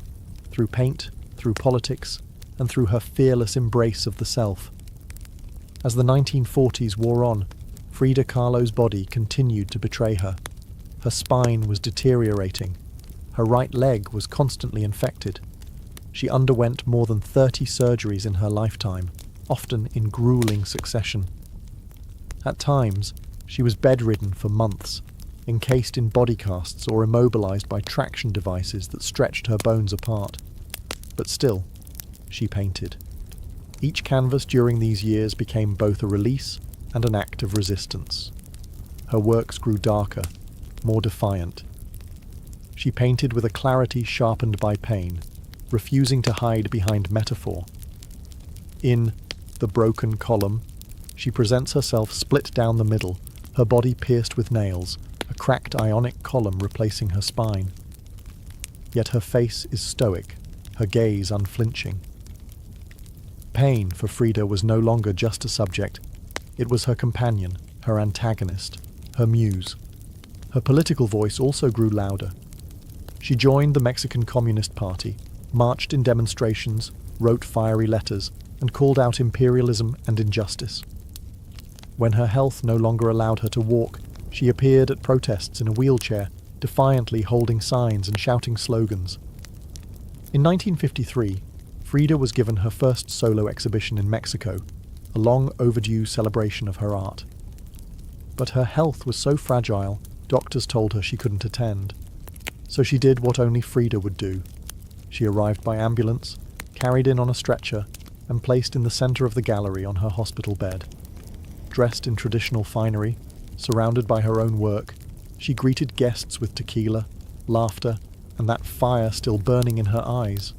through paint, through politics, and through her fearless embrace of the self. As the 1940s wore on, Frida Kahlo's body continued to betray her. Her spine was deteriorating. Her right leg was constantly infected. She underwent more than 30 surgeries in her lifetime, often in grueling succession. At times, she was bedridden for months, encased in body casts or immobilized by traction devices that stretched her bones apart. But still, she painted. Each canvas during these years became both a release and an act of resistance. Her works grew darker, more defiant. She painted with a clarity sharpened by pain, refusing to hide behind metaphor. In The Broken Column, she presents herself split down the middle, her body pierced with nails, a cracked ionic column replacing her spine. Yet her face is stoic, her gaze unflinching. Pain for Frida was no longer just a subject. It was her companion, her antagonist, her muse. Her political voice also grew louder. She joined the Mexican Communist Party, marched in demonstrations, wrote fiery letters, and called out imperialism and injustice. When her health no longer allowed her to walk, she appeared at protests in a wheelchair, defiantly holding signs and shouting slogans. In 1953, Frida was given her first solo exhibition in Mexico, a long overdue celebration of her art. But her health was so fragile, doctors told her she couldn't attend. So she did what only Frida would do. She arrived by ambulance, carried in on a stretcher, and placed in the center of the gallery on her hospital bed. Dressed in traditional finery, surrounded by her own work, she greeted guests with tequila, laughter, and that fire still burning in her eyes.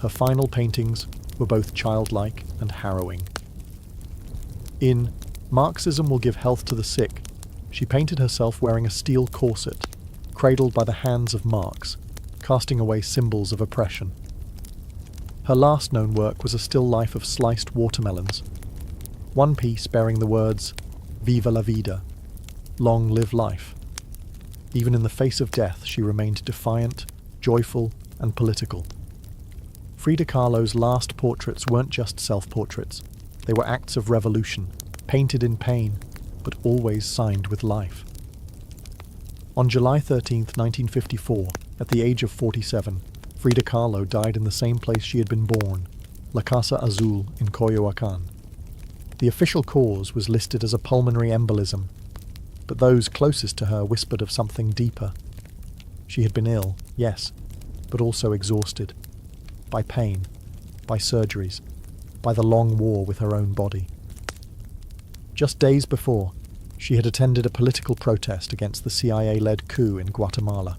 Her final paintings were both childlike and harrowing. In Marxism Will Give Health to the Sick, she painted herself wearing a steel corset, cradled by the hands of Marx, casting away symbols of oppression. Her last known work was a still life of sliced watermelons, one piece bearing the words, "Viva la vida," long live life. Even in the face of death, she remained defiant, joyful, and political. Frida Kahlo's last portraits weren't just self-portraits. They were acts of revolution, painted in pain, but always signed with life. On July 13, 1954, at the age of 47, Frida Kahlo died in the same place she had been born, La Casa Azul in Coyoacán. The official cause was listed as a pulmonary embolism, but those closest to her whispered of something deeper. She had been ill, yes, but also exhausted. By pain, by surgeries, by the long war with her own body. Just days before, she had attended a political protest against the CIA-led coup in Guatemala.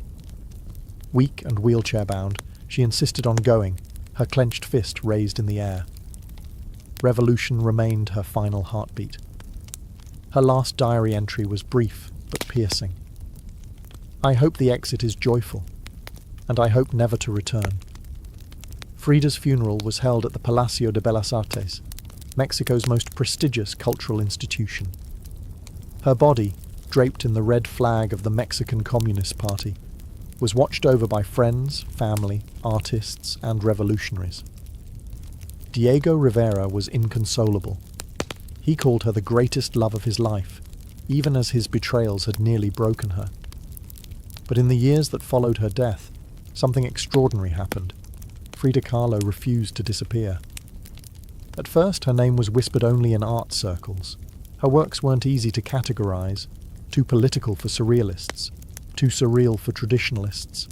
Weak and wheelchair-bound, she insisted on going, her clenched fist raised in the air. Revolution remained her final heartbeat. Her last diary entry was brief but piercing. "I hope the exit is joyful, and I hope never to return." Frida's funeral was held at the Palacio de Bellas Artes, Mexico's most prestigious cultural institution. Her body, draped in the red flag of the Mexican Communist Party, was watched over by friends, family, artists, and revolutionaries. Diego Rivera was inconsolable. He called her the greatest love of his life, even as his betrayals had nearly broken her. But in the years that followed her death, something extraordinary happened. Frida Kahlo refused to disappear. At first, her name was whispered only in art circles. Her works weren't easy to categorize, too political for surrealists, too surreal for traditionalists.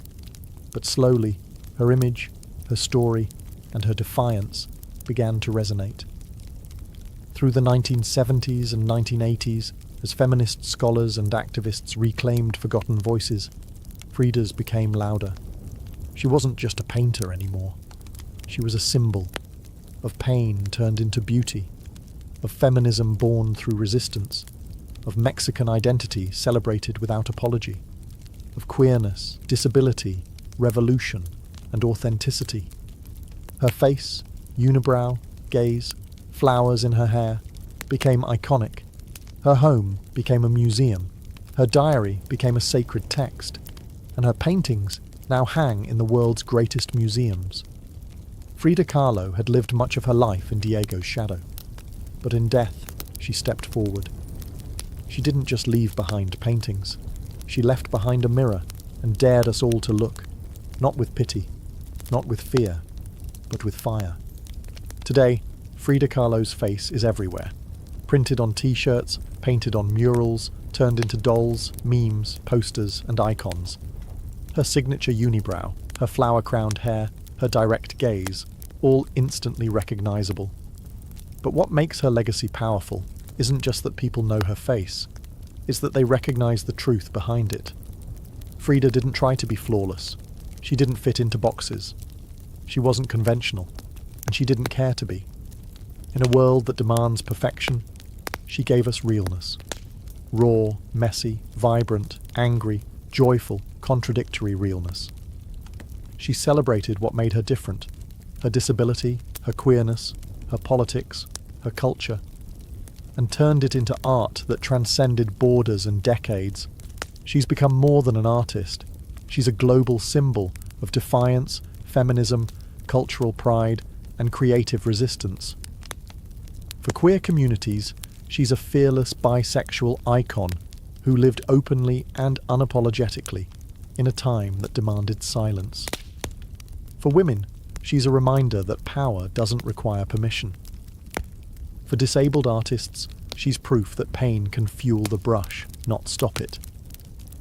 But slowly, her image, her story, and her defiance began to resonate. Through the 1970s and 1980s, as feminist scholars and activists reclaimed forgotten voices, Frida's became louder. She wasn't just a painter anymore. She was a symbol of pain turned into beauty, of feminism born through resistance, of Mexican identity celebrated without apology, of queerness, disability, revolution, and authenticity. Her face, unibrow, gaze, flowers in her hair, became iconic. Her home became a museum. Her diary became a sacred text. And her paintings now hang in the world's greatest museums. Frida Kahlo had lived much of her life in Diego's shadow. But in death, she stepped forward. She didn't just leave behind paintings. She left behind a mirror and dared us all to look, not with pity, not with fear, but with fire. Today, Frida Kahlo's face is everywhere. Printed on t-shirts, painted on murals, turned into dolls, memes, posters, and icons. Her signature unibrow, her flower-crowned hair, her direct gaze, all instantly recognizable. But what makes her legacy powerful isn't just that people know her face, it's that they recognize the truth behind it. Frida didn't try to be flawless. She didn't fit into boxes. She wasn't conventional, and she didn't care to be. In a world that demands perfection, she gave us realness. Raw, messy, vibrant, angry, joyful, contradictory realness. She celebrated what made her different: her disability, her queerness, her politics, her culture, and turned it into art that transcended borders and decades. She's become more than an artist. She's a global symbol of defiance, feminism, cultural pride, and creative resistance. For queer communities, she's a fearless bisexual icon who lived openly and unapologetically in a time that demanded silence. For women, she's a reminder that power doesn't require permission. For disabled artists, she's proof that pain can fuel the brush, not stop it.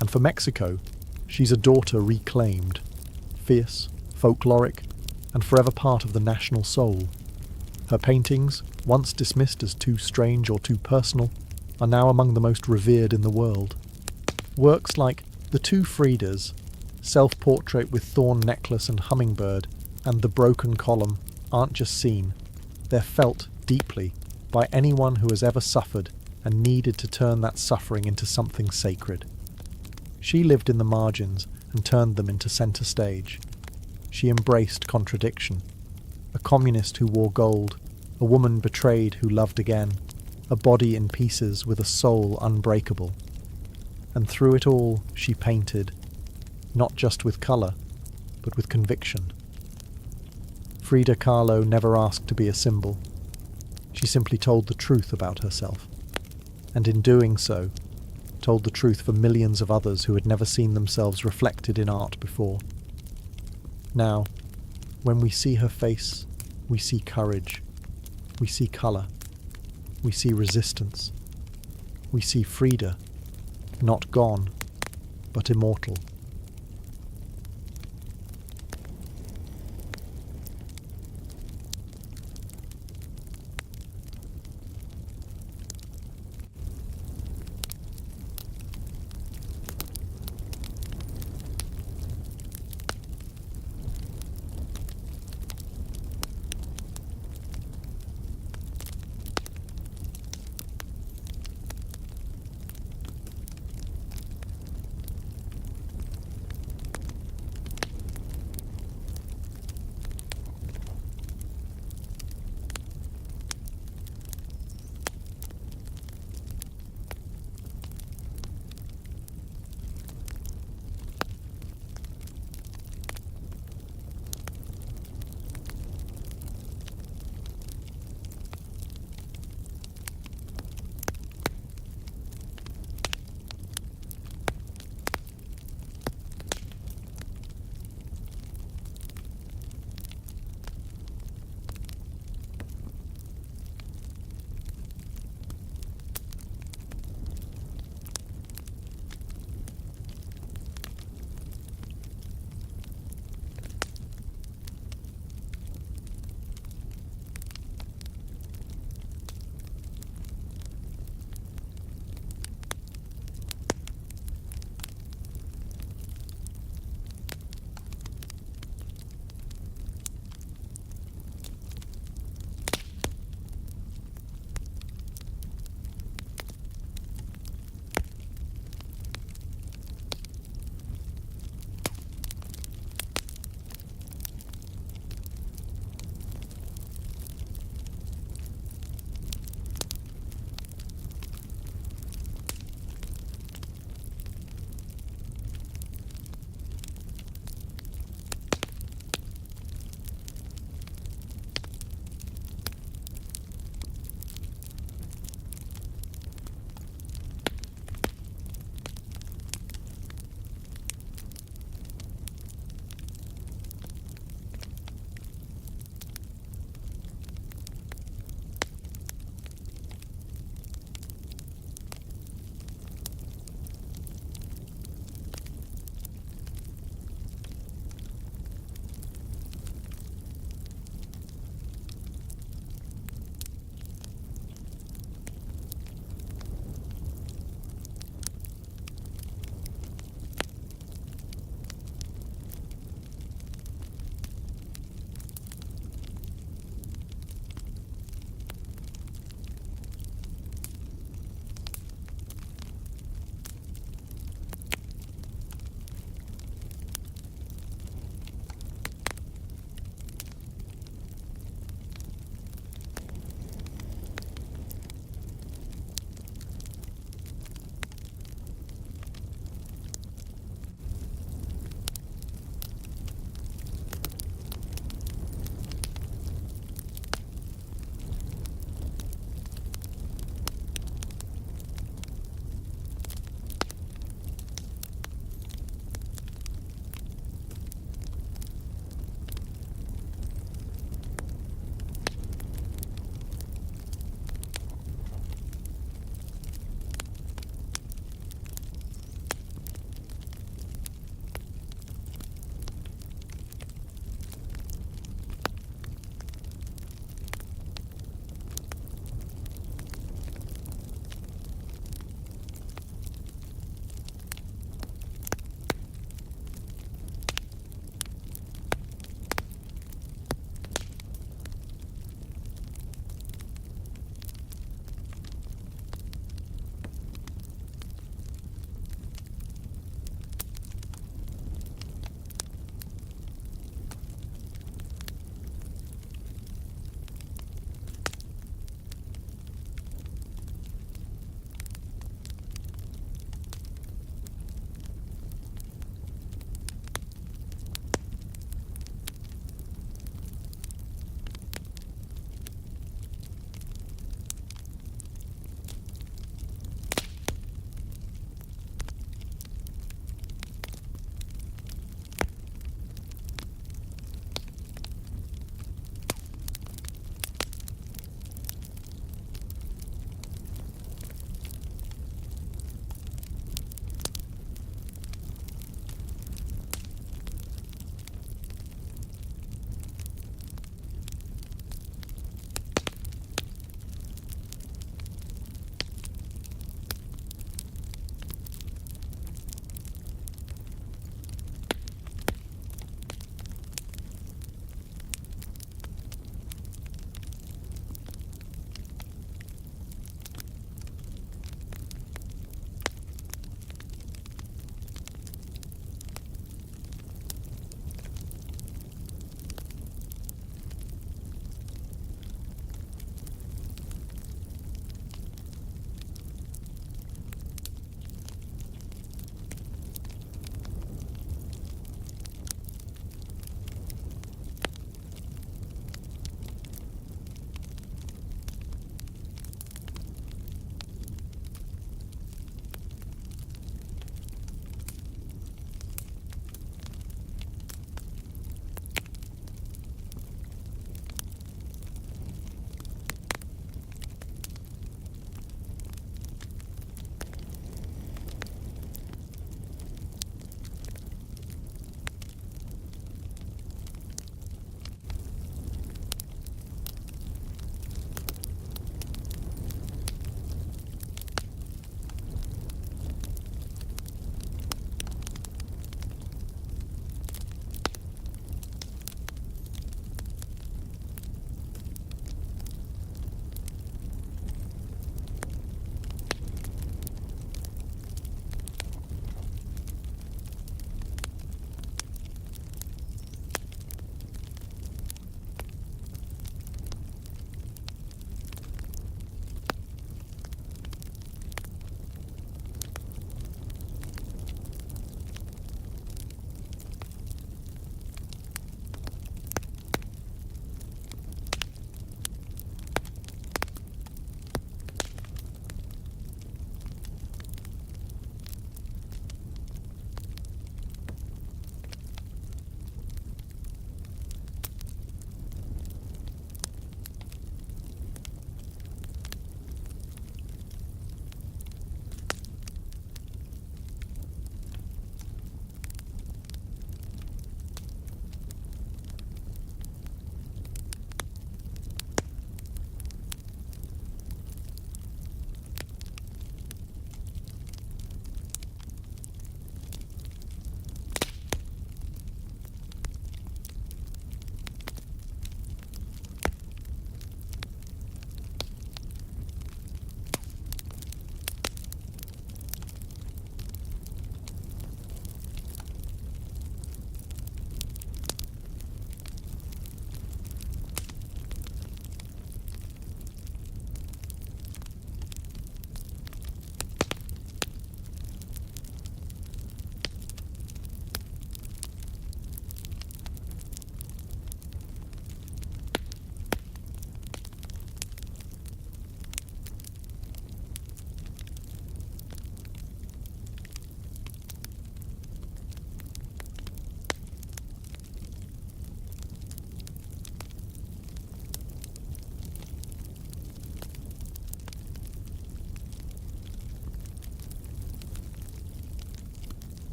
And for Mexico, she's a daughter reclaimed, fierce, folkloric, and forever part of the national soul. Her paintings, once dismissed as too strange or too personal, are now among the most revered in the world. Works like The Two Fridas, Self-Portrait with Thorn Necklace and Hummingbird, and The Broken Column aren't just seen, they're felt deeply by anyone who has ever suffered and needed to turn that suffering into something sacred. She lived in the margins and turned them into centre stage. She embraced contradiction. A communist who wore gold, a woman betrayed who loved again, a body in pieces with a soul unbreakable. And through it all, she painted, not just with colour, but with conviction. Frida Kahlo never asked to be a symbol. She simply told the truth about herself, and in doing so, told the truth for millions of others who had never seen themselves reflected in art before. Now, when we see her face, we see courage, we see colour, we see resistance, we see Frida, not gone, but immortal.